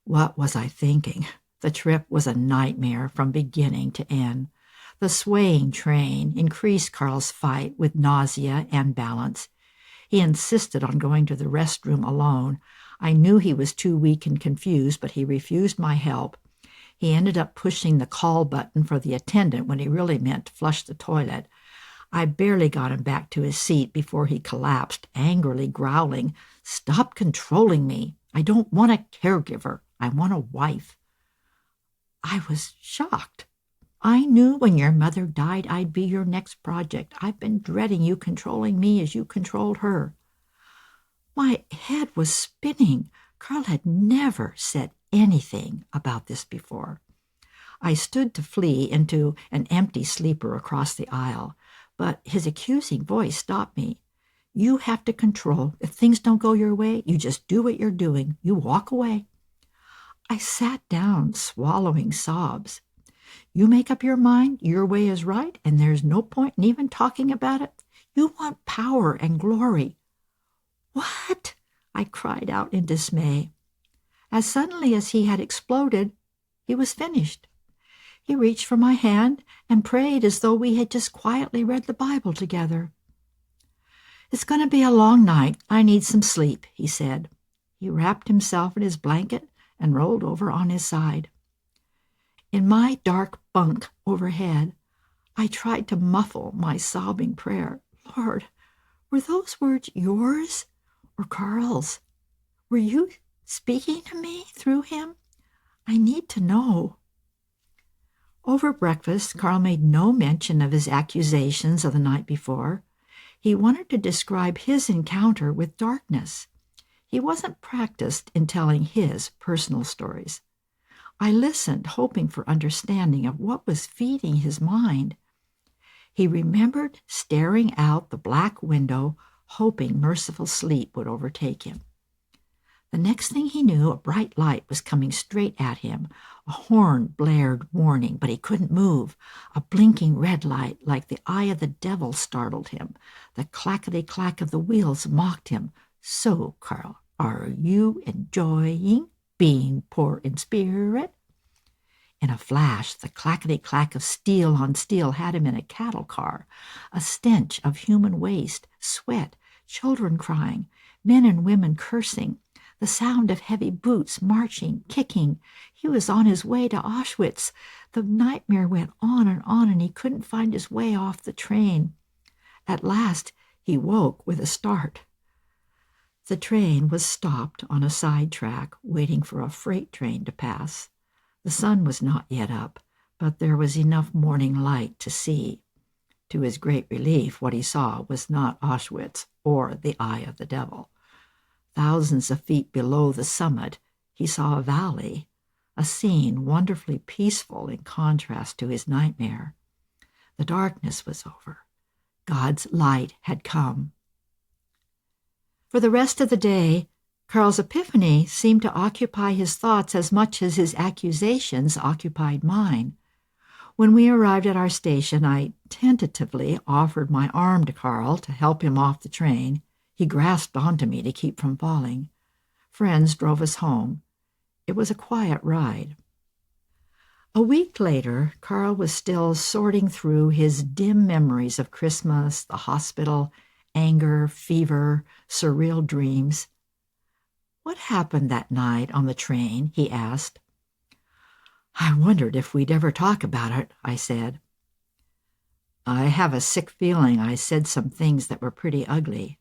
What was I thinking? The trip was a nightmare from beginning to end. The swaying train increased Carl's fight with nausea and balance. He insisted on going to the restroom alone. I knew he was too weak and confused, but he refused my help. He ended up pushing the call button for the attendant when he really meant to flush the toilet. I barely got him back to his seat before he collapsed, angrily growling, "Stop controlling me. I don't want a caregiver. I want a wife." I was shocked. "I knew when your mother died I'd be your next project. I've been dreading you controlling me as you controlled her." My head was spinning. Carl had never said anything about this before. I stood to flee into an empty sleeper across the aisle, but his accusing voice stopped me. "You have to control. If things don't go your way, you just do what you're doing. You walk away." I sat down, swallowing sobs. "You make up your mind your way is right, and there's no point in even talking about it. You want power and glory." "What?" I cried out in dismay. As suddenly as he had exploded, he was finished. He reached for my hand and prayed as though we had just quietly read the Bible together. "It's going to be a long night. I need some sleep," he said. He wrapped himself in his blanket and rolled over on his side. In my dark bunk overhead, I tried to muffle my sobbing prayer. "Lord, were those words yours or Carl's? Were you speaking to me through him? I need to know." Over breakfast, Carl made no mention of his accusations of the night before. He wanted to describe his encounter with darkness. He wasn't practiced in telling his personal stories. I listened, hoping for understanding of what was feeding his mind. He remembered staring out the black window, hoping merciful sleep would overtake him. The next thing he knew, a bright light was coming straight at him. A horn blared warning, but he couldn't move. A blinking red light, like the eye of the devil, startled him. The clackety-clack of the wheels mocked him. "So, Carl, are you enjoying being poor in spirit?" In a flash, the clackety-clack of steel on steel had him in a cattle car. A stench of human waste, sweat, children crying, men and women cursing, the sound of heavy boots marching, kicking. He was on his way to Auschwitz. The nightmare went on, and he couldn't find his way off the train. At last, he woke with a start. The train was stopped on a side track, waiting for a freight train to pass. The sun was not yet up, but there was enough morning light to see. To his great relief, what he saw was not Auschwitz or the eye of the devil. Thousands of feet below the summit, he saw a valley, a scene wonderfully peaceful in contrast to his nightmare. The darkness was over. God's light had come. For the rest of the day, Carl's epiphany seemed to occupy his thoughts as much as his accusations occupied mine. When we arrived at our station, I tentatively offered my arm to Carl to help him off the train. He grasped onto me to keep from falling. Friends drove us home. It was a quiet ride. A week later, Carl was still sorting through his dim memories of Christmas, the hospital, anger, fever, surreal dreams. "What happened that night on the train?" he asked. "I wondered if we'd ever talk about it," I said. "I have a sick feeling I said some things that were pretty ugly."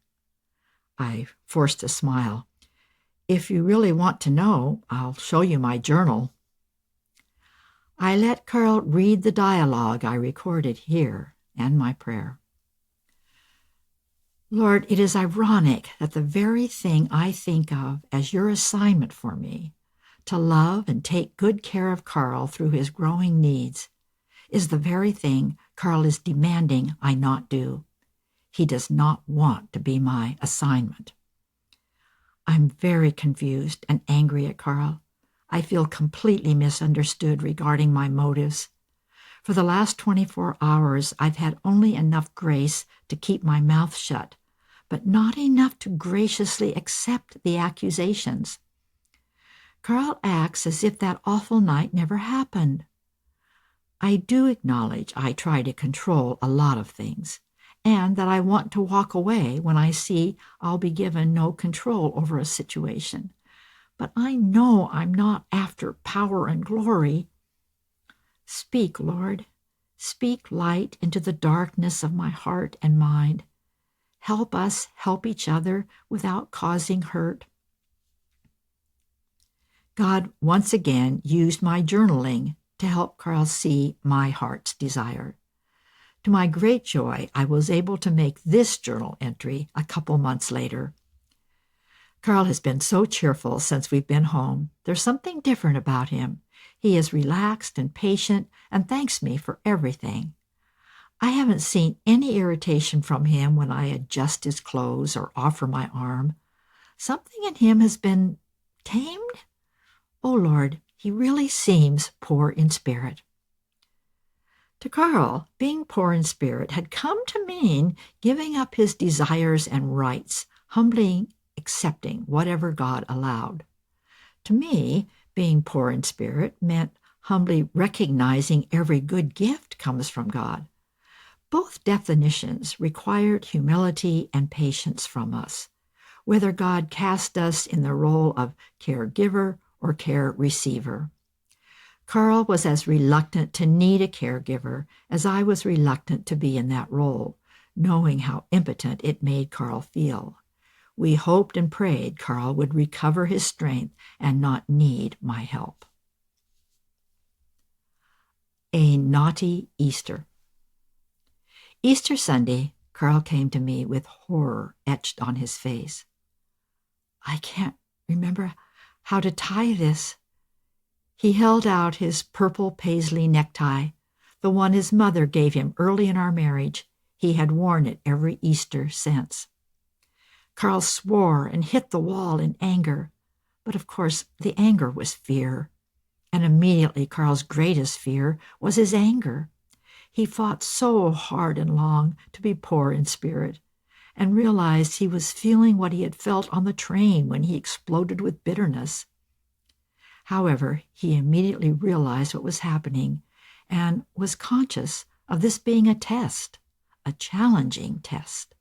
I forced a smile. "If you really want to know, I'll show you my journal." I let Carl read the dialogue I recorded here and my prayer. "Lord, it is ironic that the very thing I think of as your assignment for me, to love and take good care of Carl through his growing needs, is the very thing Carl is demanding I not do. He does not want to be my assignment. I'm very confused and angry at Carl. I feel completely misunderstood regarding my motives. For the last 24 hours, I've had only enough grace to keep my mouth shut, but not enough to graciously accept the accusations. Carl acts as if that awful night never happened. I do acknowledge I try to control a lot of things, and that I want to walk away when I see I'll be given no control over a situation. But I know I'm not after power and glory. Speak, Lord. Speak light into the darkness of my heart and mind. Help us help each other without causing hurt. God once again used my journaling to help Carl see my heart's desire. To my great joy, I was able to make this journal entry a couple months later. Carl has been so cheerful since we've been home. There's something different about him. He is relaxed and patient and thanks me for everything. I haven't seen any irritation from him when I adjust his clothes or offer my arm. Something in him has been tamed? Oh, Lord, he really seems poor in spirit. To Carl, being poor in spirit had come to mean giving up his desires and rights, humbly accepting whatever God allowed. To me, being poor in spirit meant humbly recognizing every good gift comes from God. Both definitions required humility and patience from us, whether God cast us in the role of caregiver or care receiver. Carl was as reluctant to need a caregiver as I was reluctant to be in that role, knowing how impotent it made Carl feel. We hoped and prayed Carl would recover his strength and not need my help. A naughty Easter. Easter Sunday, Carl came to me with horror etched on his face. "I can't remember how to tie this." He held out his purple paisley necktie, the one his mother gave him early in our marriage. He had worn it every Easter since. Carl swore and hit the wall in anger. But of course, the anger was fear. And immediately Carl's greatest fear was his anger. He fought so hard and long to be poor in spirit, and realized he was feeling what he had felt on the train when he exploded with bitterness. However, he immediately realized what was happening and was conscious of this being a test, a challenging test.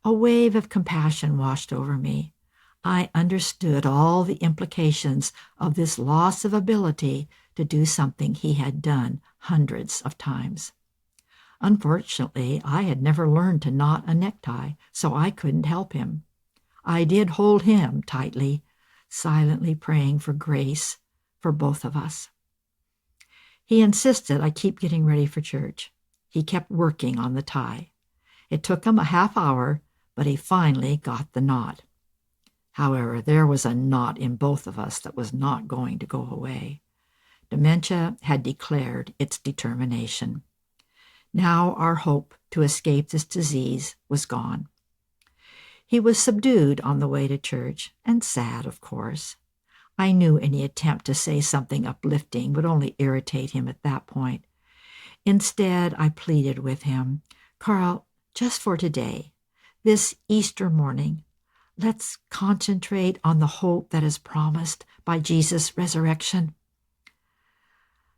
A wave of compassion washed over me. I understood all the implications of this loss of ability to do something he had done hundreds of times. Unfortunately, I had never learned to knot a necktie, so I couldn't help him. I did hold him tightly, silently praying for grace for both of us. He insisted I keep getting ready for church. He kept working on the tie. It took him a half hour, but he finally got the knot. However, there was a knot in both of us that was not going to go away. Dementia had declared its determination. Now our hope to escape this disease was gone. He was subdued on the way to church, and sad, of course. I knew any attempt to say something uplifting would only irritate him at that point. Instead, I pleaded with him, "Carl, just for today, this Easter morning, let's concentrate on the hope that is promised by Jesus' resurrection."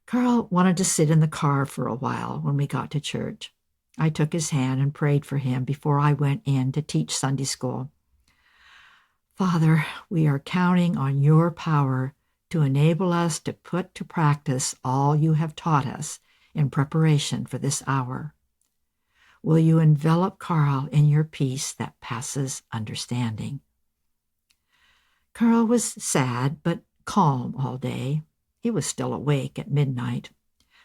Carl wanted to sit in the car for a while when we got to church. I took his hand and prayed for him before I went in to teach Sunday school. "Father, we are counting on your power to enable us to put to practice all you have taught us in preparation for this hour. Will you envelop Carl in your peace that passes understanding?" Carl was sad but calm all day. He was still awake at midnight.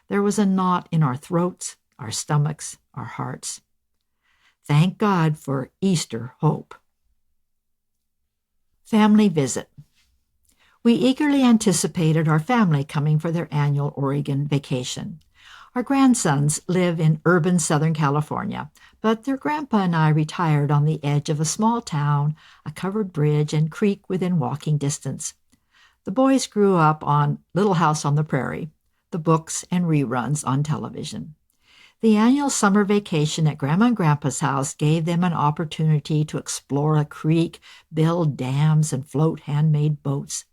There was a knot in our throats, our stomachs, our hearts. Thank God for Easter hope. Family visit. We eagerly anticipated our family coming for their annual Oregon vacation. Our grandsons live in urban Southern California, but their grandpa and I retired on the edge of a small town, a covered bridge and creek within walking distance. The boys grew up on Little House on the Prairie, the books and reruns on television. The annual summer vacation at Grandma and Grandpa's house gave them an opportunity to explore a creek, build dams, and float handmade boats.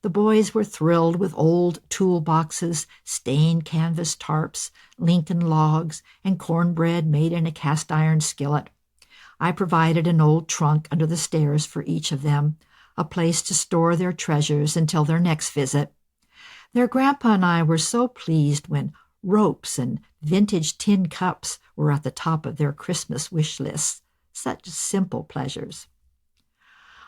The boys were thrilled with old toolboxes, stained canvas tarps, Lincoln logs, and cornbread made in a cast-iron skillet. I provided an old trunk under the stairs for each of them, a place to store their treasures until their next visit. Their grandpa and I were so pleased when ropes and vintage tin cups were at the top of their Christmas wish lists. Such simple pleasures.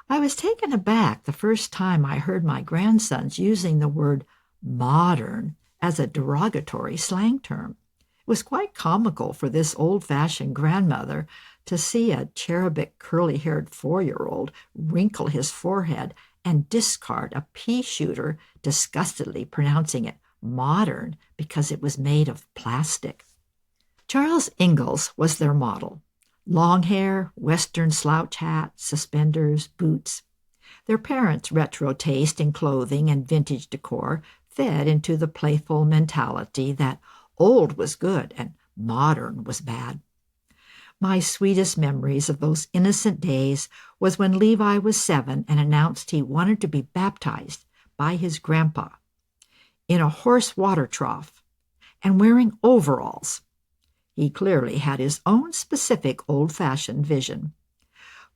I was taken aback the first time I heard my grandsons using the word modern as a derogatory slang term. It was quite comical for this old-fashioned grandmother to see a cherubic curly-haired 4-year-old wrinkle his forehead and discard a pea shooter, disgustedly pronouncing it modern because it was made of plastic. Charles Ingalls was their model. Long hair, Western slouch hat, suspenders, boots. Their parents' retro taste in clothing and vintage decor fed into the playful mentality that old was good and modern was bad. My sweetest memories of those innocent days was when Levi was 7 and announced he wanted to be baptized by his grandpa in a horse water trough and wearing overalls. He clearly had his own specific old-fashioned vision.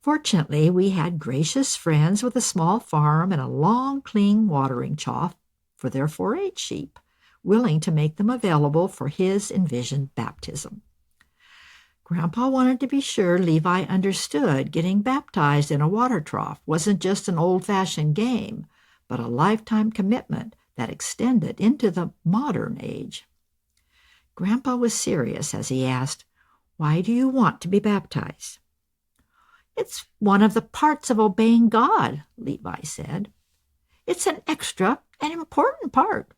Fortunately, we had gracious friends with a small farm and a long, clean watering trough for their 4-H sheep, willing to make them available for his envisioned baptism. Grandpa wanted to be sure Levi understood getting baptized in a water trough wasn't just an old-fashioned game, but a lifetime commitment that extended into the modern age. Grandpa was serious as he asked, "Why do you want to be baptized?" "It's one of the parts of obeying God," Levi said. "It's an extra and important part,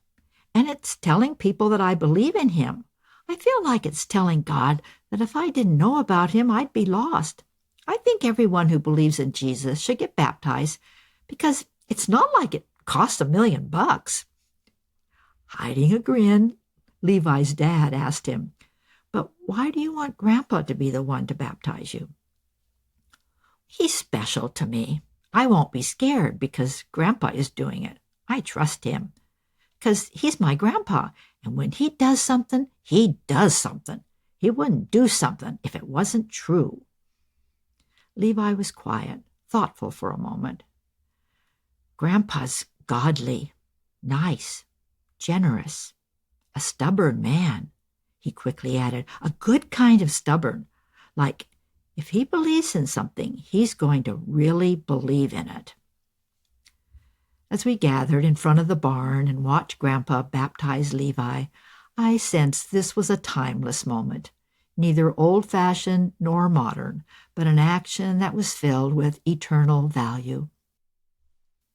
and it's telling people that I believe in him. I feel like it's telling God that if I didn't know about him, I'd be lost. I think everyone who believes in Jesus should get baptized because it's not like it costs $1,000,000. Hiding a grin, Levi's dad asked him, "But why do you want Grandpa to be the one to baptize you?" "He's special to me. I won't be scared because Grandpa is doing it. I trust him. Because he's my grandpa, and when he does something, he does something. He wouldn't do something if it wasn't true." Levi was quiet, thoughtful for a moment. "Grandpa's godly, nice, generous, a stubborn man," he quickly added, "a good kind of stubborn. Like, if he believes in something, he's going to really believe in it." As we gathered in front of the barn and watched Grandpa baptize Levi, I sensed this was a timeless moment, neither old-fashioned nor modern, but an action that was filled with eternal value.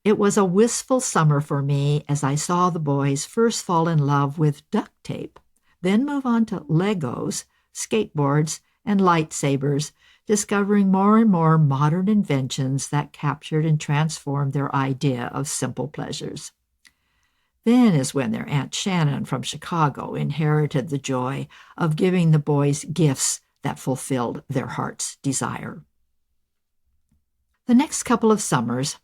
It was a wistful summer for me as I saw the boys first fall in love with duct tape, then move on to Legos, skateboards, and lightsabers, discovering more and more modern inventions that captured and transformed their idea of simple pleasures. Then is when their Aunt Shannon from Chicago inherited the joy of giving the boys gifts that fulfilled their heart's desire. The next couple of summers,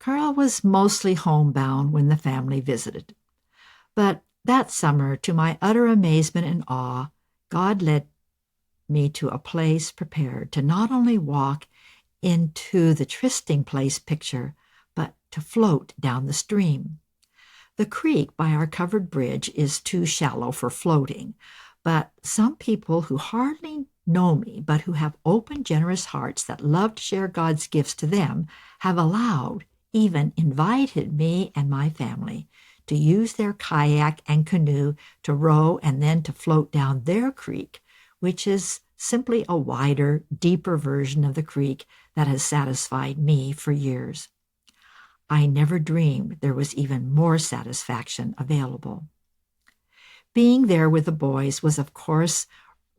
Carl was mostly homebound when the family visited. But that summer, to my utter amazement and awe, God led me to a place prepared to not only walk into the trysting place picture, but to float down the stream. The creek by our covered bridge is too shallow for floating, but some people who hardly know me, but who have open, generous hearts that love to share God's gifts to them, have allowed, even invited me and my family to use their kayak and canoe to row and then to float down their creek, which is simply a wider, deeper version of the creek that has satisfied me for years. I never dreamed there was even more satisfaction available. Being there with the boys was, of course,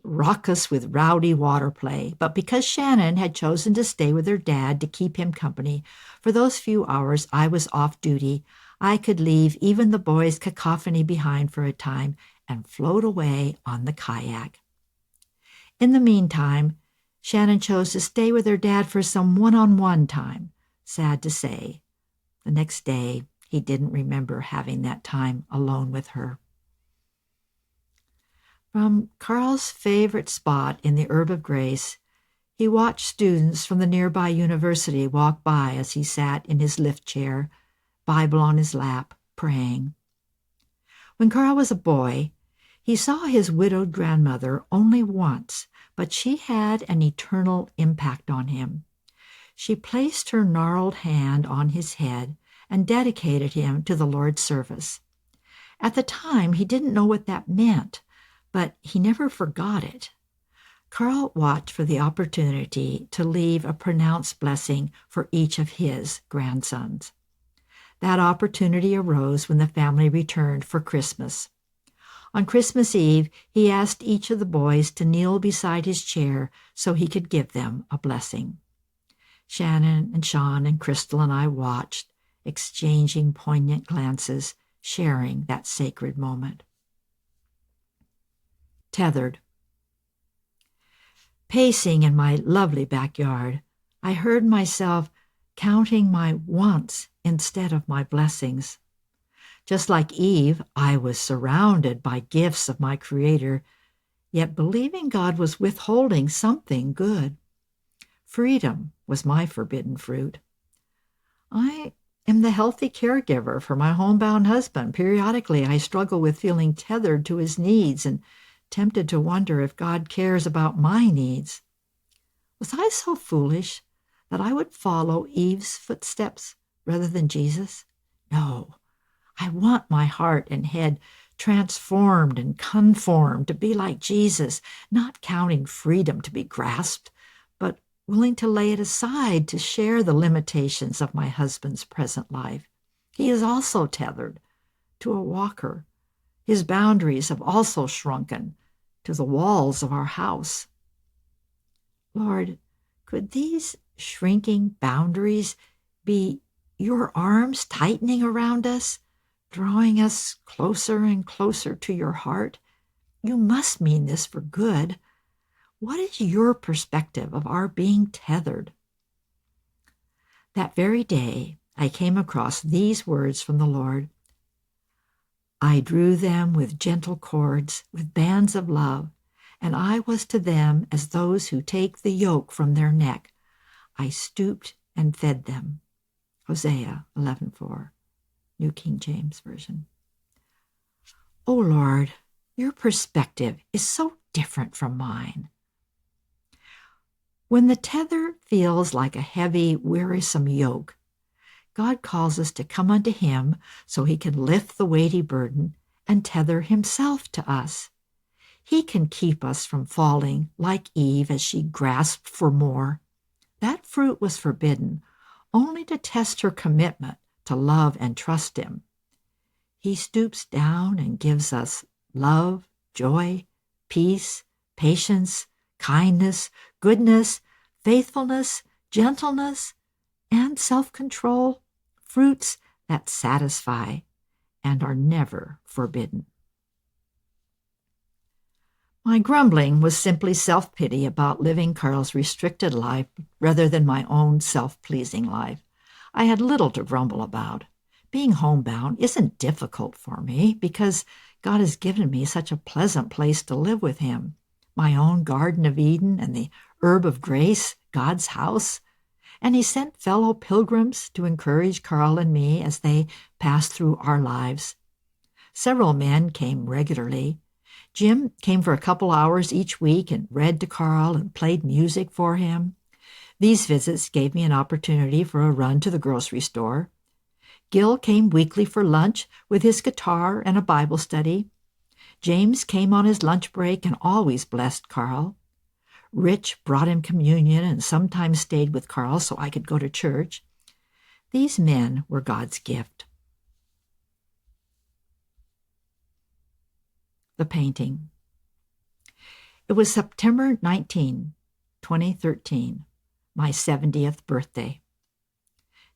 raucous with rowdy water play, but because Shannon had chosen to stay with her dad to keep him company, for those few hours I was off duty, I could leave even the boys' cacophony behind for a time and float away on the kayak. In the meantime, Shannon chose to stay with her dad for some one-on-one time. Sad to say, the next day he didn't remember having that time alone with her. From Carl's favorite spot in the Herb of Grace, he watched students from the nearby university walk by as he sat in his lift chair, Bible on his lap, praying. When Carl was a boy, he saw his widowed grandmother only once, but she had an eternal impact on him. She placed her gnarled hand on his head and dedicated him to the Lord's service. At the time, he didn't know what that meant, but he never forgot it. Carl watched for the opportunity to leave a pronounced blessing for each of his grandsons. That opportunity arose when the family returned for Christmas. On Christmas Eve, he asked each of the boys to kneel beside his chair so he could give them a blessing. Shannon and Sean and Crystal and I watched, exchanging poignant glances, sharing that sacred moment. Tethered. Pacing in my lovely backyard, I heard myself counting my wants instead of my blessings. Just like Eve, I was surrounded by gifts of my Creator, yet believing God was withholding something good. Freedom was my forbidden fruit. I am the healthy caregiver for my homebound husband. Periodically, I struggle with feeling tethered to his needs and tempted to wonder if God cares about my needs. Was I so foolish that I would follow Eve's footsteps rather than Jesus? No. I want my heart and head transformed and conformed to be like Jesus, not counting freedom to be grasped, but willing to lay it aside to share the limitations of my husband's present life. He is also tethered to a walker. His boundaries have also shrunken to the walls of our house. Lord, Could these shrinking boundaries be your arms tightening around us, drawing us closer and closer to your heart? You must mean this for good. What is your perspective of our being tethered? That very day, I came across these words from the Lord. I drew them with gentle cords, with bands of love, and I was to them as those who take the yoke from their neck. I stooped and fed them. Hosea 11:4, New King James Version. Oh Lord, your perspective is so different from mine. When the tether feels like a heavy, wearisome yoke, God calls us to come unto him so he can lift the weighty burden and tether himself to us. He can keep us from falling like Eve as she grasped for more. That fruit was forbidden, only to test her commitment to love and trust him. He stoops down and gives us love, joy, peace, patience, kindness, goodness, faithfulness, gentleness, and self-control, fruits that satisfy and are never forbidden. My grumbling was simply self-pity about living Carl's restricted life rather than my own self-pleasing life. I had little to grumble about. Being homebound isn't difficult for me because God has given me such a pleasant place to live with him. My own Garden of Eden and the herb of grace, God's house. And he sent fellow pilgrims to encourage Carl and me as they passed through our lives. Several men came regularly. Jim came for a couple hours each week and read to Carl and played music for him. These visits gave me an opportunity for a run to the grocery store. Gil came weekly for lunch with his guitar and a Bible study. James came on his lunch break and always blessed Carl. Rich brought him communion and sometimes stayed with Carl so I could go to church. These men were God's gift. The painting. It was September 19, 2013, my 70th birthday.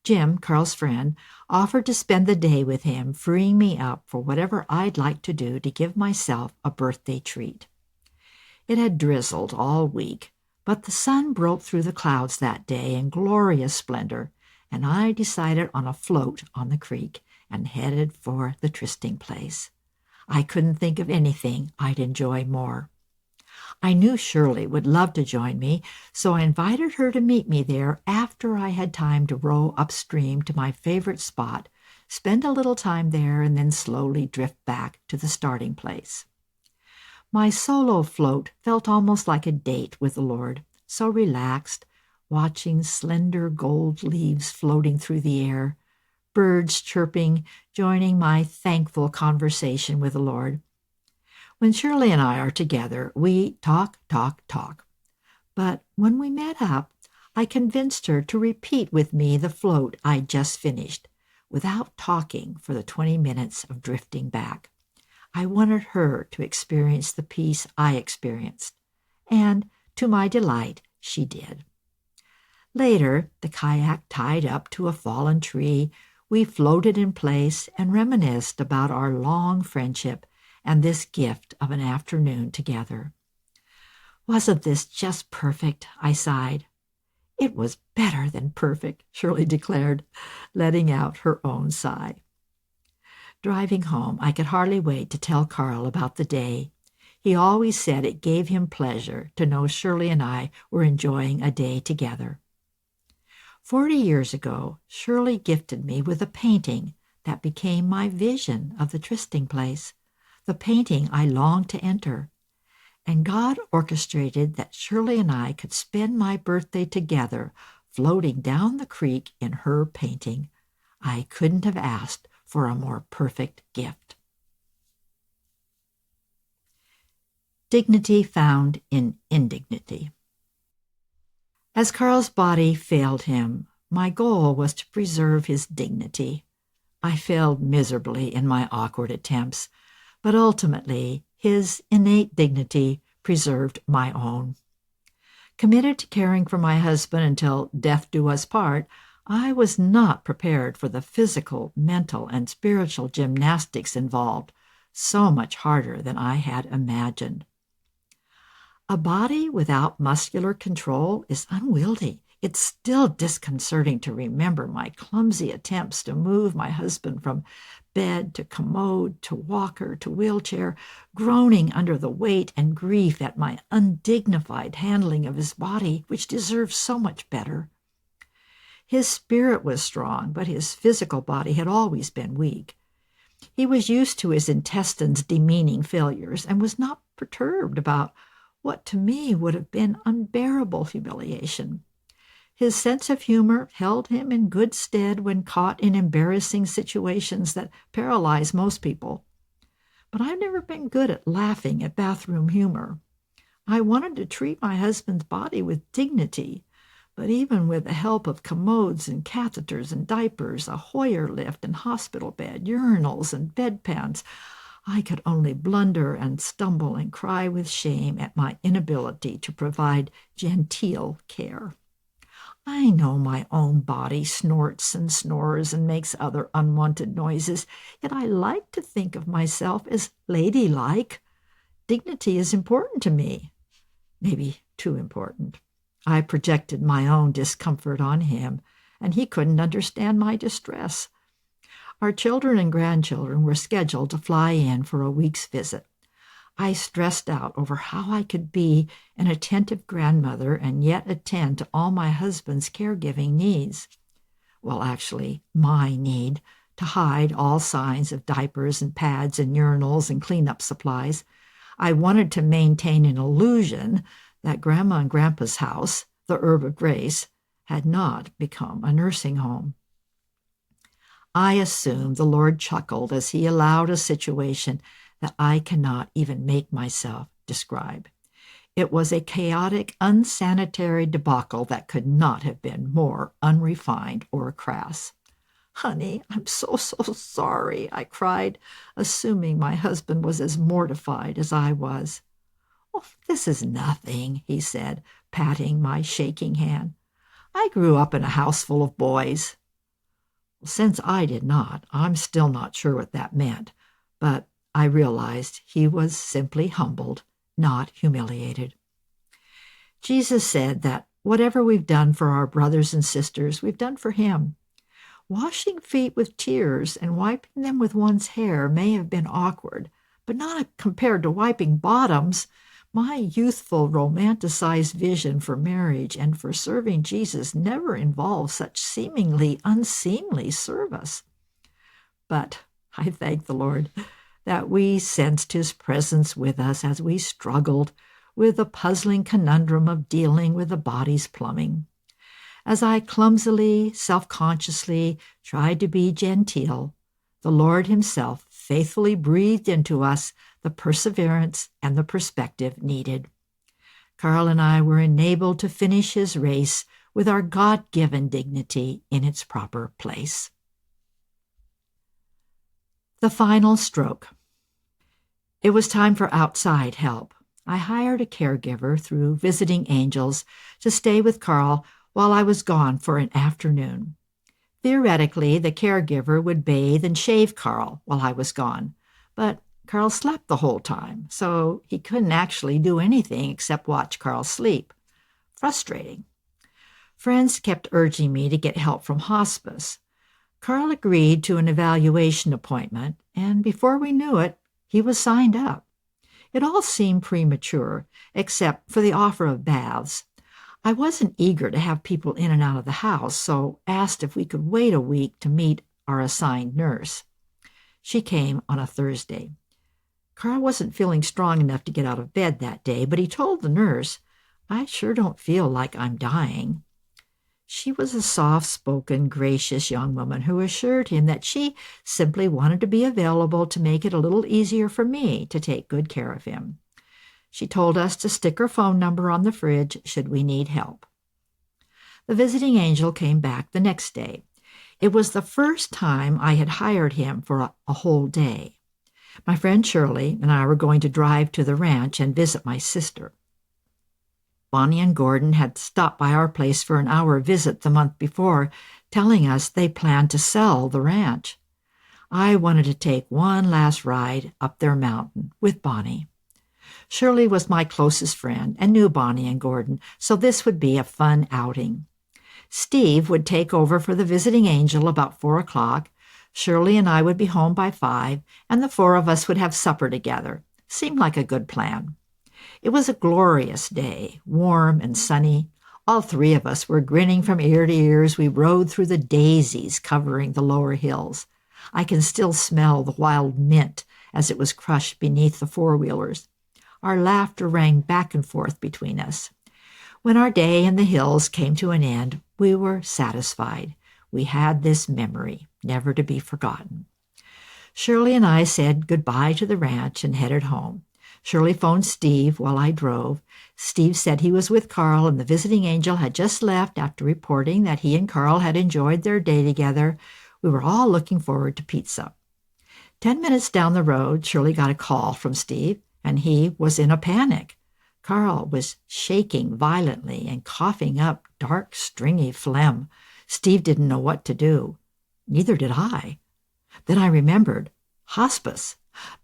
Jim, Carl's friend, offered to spend the day with him, freeing me up for whatever I'd like to do to give myself a birthday treat. It had drizzled all week, but the sun broke through the clouds that day in glorious splendor, and I decided on a float on the creek and headed for the trysting place. I couldn't think of anything I'd enjoy more. I knew Shirley would love to join me, so I invited her to meet me there after I had time to row upstream to my favorite spot, spend a little time there, and then slowly drift back to the starting place. My solo float felt almost like a date with the Lord, so relaxed, watching slender gold leaves floating through the air, birds chirping, joining my thankful conversation with the Lord. When Shirley and I are together, we talk. But when we met up, I convinced her to repeat with me the float I'd just finished, without talking for the 20 minutes of drifting back. I wanted her to experience the peace I experienced, and to my delight, she did. Later, the kayak tied up to a fallen tree, we floated in place and reminisced about our long friendship and this gift of an afternoon together. Wasn't this just perfect? I sighed. It was better than perfect, Shirley declared, letting out her own sigh. Driving home, I could hardly wait to tell Carl about the day. He always said it gave him pleasure to know Shirley and I were enjoying a day together. 40 years ago, Shirley gifted me with a painting that became my vision of the trysting place, the painting I longed to enter. And God orchestrated that Shirley and I could spend my birthday together, floating down the creek in her painting. I couldn't have asked for a more perfect gift. Dignity found in indignity. As Carl's body failed him, my goal was to preserve his dignity. I failed miserably in my awkward attempts, but ultimately his innate dignity preserved my own. Committed to caring for my husband until death do us part, I was not prepared for the physical, mental, and spiritual gymnastics involved, so much harder than I had imagined. A body without muscular control is unwieldy. It's still disconcerting to remember my clumsy attempts to move my husband from bed to commode to walker to wheelchair, groaning under the weight and grief at my undignified handling of his body, which deserves so much better. His spirit was strong, but his physical body had always been weak. He was used to his intestines' demeaning failures and was not perturbed about what to me would have been unbearable humiliation. His sense of humor held him in good stead when caught in embarrassing situations that paralyze most people. But I've never been good at laughing at bathroom humor. I wanted to treat my husband's body with dignity, but even with the help of commodes and catheters and diapers, a Hoyer lift and hospital bed, urinals and bedpans, I could only blunder and stumble and cry with shame at my inability to provide genteel care. I know my own body snorts and snores and makes other unwanted noises, yet I like to think of myself as ladylike. Dignity is important to me, maybe too important. I projected my own discomfort on him, and he couldn't understand my distress. Our children and grandchildren were scheduled to fly in for a week's visit. I stressed out over how I could be an attentive grandmother and yet attend to all my husband's caregiving needs. Well, actually, my need to hide all signs of diapers and pads and urinals and cleanup supplies. I wanted to maintain an illusion that Grandma and Grandpa's house, the Herb of Grace, had not become a nursing home. I assume the Lord chuckled as he allowed a situation that I cannot even make myself describe. It was a chaotic, unsanitary debacle that could not have been more unrefined or crass. "Honey, I'm so sorry," I cried, assuming my husband was as mortified as I was. "Oh, this is nothing," he said, patting my shaking hand. "I grew up in a house full of boys." Since I did not, I'm still not sure what that meant, but I realized he was simply humbled, not humiliated. Jesus said that whatever we've done for our brothers and sisters, we've done for him. Washing feet with tears and wiping them with one's hair may have been awkward, but not compared to wiping bottoms. My youthful, romanticized vision for marriage and for serving Jesus never involved such seemingly unseemly service. But I thank the Lord that we sensed his presence with us as we struggled with the puzzling conundrum of dealing with the body's plumbing. As I clumsily, self-consciously tried to be genteel, the Lord himself faithfully breathed into us the perseverance and the perspective needed. Carl and I were enabled to finish his race with our God-given dignity in its proper place. The final stroke. It was time for outside help. I hired a caregiver through Visiting Angels to stay with Carl while I was gone for an afternoon. Theoretically, the caregiver would bathe and shave Carl while I was gone, but Carl slept the whole time, so he couldn't actually do anything except watch Carl sleep. Frustrating. Friends kept urging me to get help from hospice. Carl agreed to an evaluation appointment, and before we knew it, he was signed up. It all seemed premature, except for the offer of baths. I wasn't eager to have people in and out of the house, so asked if we could wait a week to meet our assigned nurse. She came on a Thursday. Carl wasn't feeling strong enough to get out of bed that day, but he told the nurse, "I sure don't feel like I'm dying." She was a soft-spoken, gracious young woman who assured him that she simply wanted to be available to make it a little easier for me to take good care of him. She told us to stick her phone number on the fridge should we need help. The visiting angel came back the next day. It was the first time I had hired him for a whole day. My friend Shirley and I were going to drive to the ranch and visit my sister. Bonnie and Gordon had stopped by our place for an hour visit the month before, telling us they planned to sell the ranch. I wanted to take one last ride up their mountain with Bonnie. Shirley was my closest friend and knew Bonnie and Gordon, so this would be a fun outing. Steve would take over for the visiting angel about 4 o'clock. Shirley and I would be home by 5, and the 4 of us would have supper together. Seemed like a good plan. It was a glorious day, warm and sunny. All 3 of us were grinning from ear to ear as we rode through the daisies covering the lower hills. I can still smell the wild mint as it was crushed beneath the four-wheelers. Our laughter rang back and forth between us. When our day in the hills came to an end, we were satisfied. We had this memory, never to be forgotten. Shirley and I said goodbye to the ranch and headed home. Shirley phoned Steve while I drove. Steve said he was with Carl and the visiting angel had just left after reporting that he and Carl had enjoyed their day together. We were all looking forward to pizza. 10 minutes down the road, Shirley got a call from Steve, and he was in a panic. Carl was shaking violently and coughing up dark, stringy phlegm. Steve didn't know what to do. Neither did I. Then I remembered. Hospice.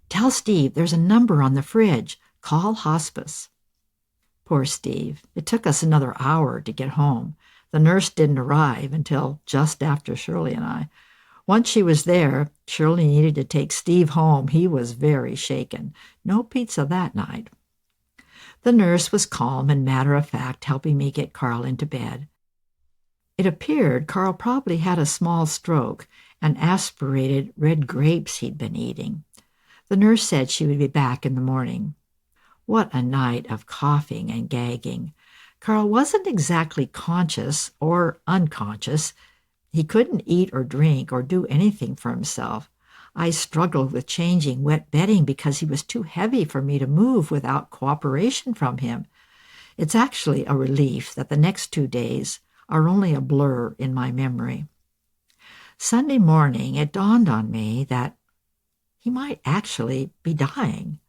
Tell Steve there's a number on the fridge. Call hospice. Poor Steve. It took us another hour to get home. The nurse didn't arrive until just after Shirley and I. Once she was there, Shirley needed to take Steve home. He was very shaken. No pizza that night. The nurse was calm and matter-of-fact, helping me get Carl into bed. It appeared Carl probably had a small stroke and aspirated red grapes he'd been eating. The nurse said she would be back in the morning. What a night of coughing and gagging. Carl wasn't exactly conscious or unconscious. He couldn't eat or drink or do anything for himself. I struggled with changing wet bedding because he was too heavy for me to move without cooperation from him. It's actually a relief that the next 2 days are only a blur in my memory. Sunday morning, it dawned on me that he might actually be dying.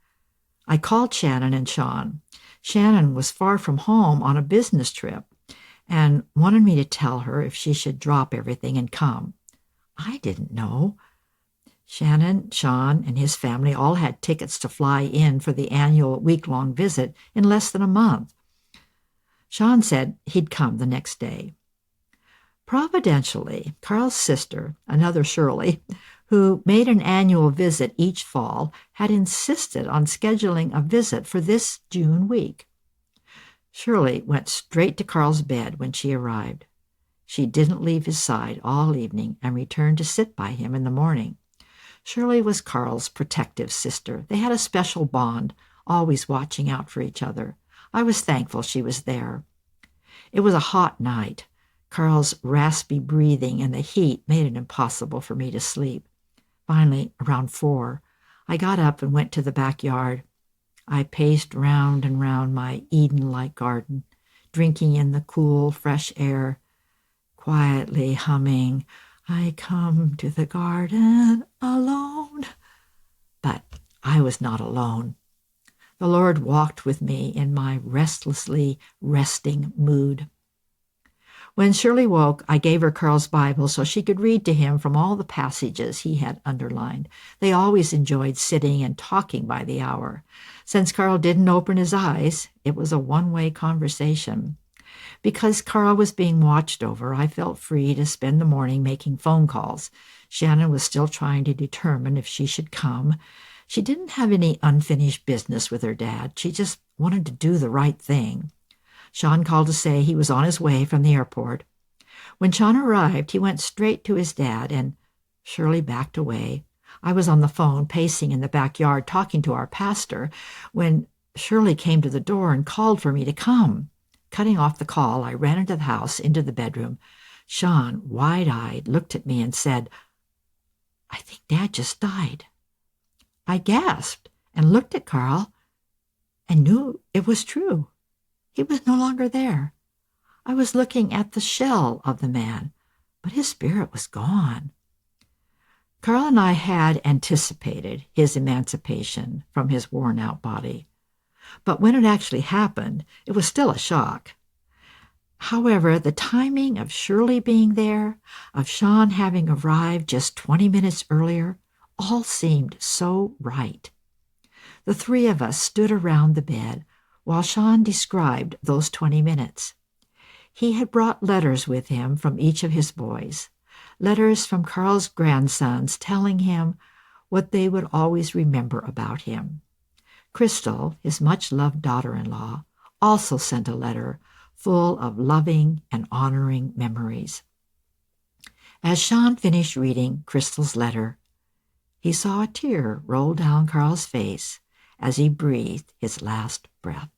I called Shannon and Sean. Shannon was far from home on a business trip and wanted me to tell her if she should drop everything and come. I didn't know. Shannon, Sean, and his family all had tickets to fly in for the annual week-long visit in less than a month. Sean said he'd come the next day. Providentially, Carl's sister, another Shirley, who made an annual visit each fall, had insisted on scheduling a visit for this June week. Shirley went straight to Carl's bed when she arrived. She didn't leave his side all evening and returned to sit by him in the morning. Shirley was Carl's protective sister. They had a special bond, always watching out for each other. I was thankful she was there. It was a hot night. Carl's raspy breathing and the heat made it impossible for me to sleep. Finally, around 4, I got up and went to the backyard. I paced round and round my Eden-like garden, drinking in the cool, fresh air, quietly humming, "I come to the garden alone." But I was not alone. The Lord walked with me in my restlessly resting mood. When Shirley woke, I gave her Carl's Bible so she could read to him from all the passages he had underlined. They always enjoyed sitting and talking by the hour. Since Carl didn't open his eyes, it was a one-way conversation. Because Carl was being watched over, I felt free to spend the morning making phone calls. Shannon was still trying to determine if she should come. She didn't have any unfinished business with her dad. She just wanted to do the right thing. Sean called to say he was on his way from the airport. When Sean arrived, he went straight to his dad, and Shirley backed away. I was on the phone, pacing in the backyard, talking to our pastor, when Shirley came to the door and called for me to come. Cutting off the call, I ran into the house, into the bedroom. Sean, wide-eyed, looked at me and said, "I think Dad just died." I gasped and looked at Carl and knew it was true. He was no longer there. I was looking at the shell of the man, but his spirit was gone. Carl and I had anticipated his emancipation from his worn-out body. But when it actually happened, it was still a shock. However, the timing of Shirley being there, of Sean having arrived just 20 minutes earlier, all seemed so right. The three of us stood around the bed while Sean described those 20 minutes. He had brought letters with him from each of his boys, letters from Carl's grandsons telling him what they would always remember about him. Crystal, his much-loved daughter-in-law, also sent a letter full of loving and honoring memories. As Sean finished reading Crystal's letter, he saw a tear roll down Carl's face as he breathed his last breath.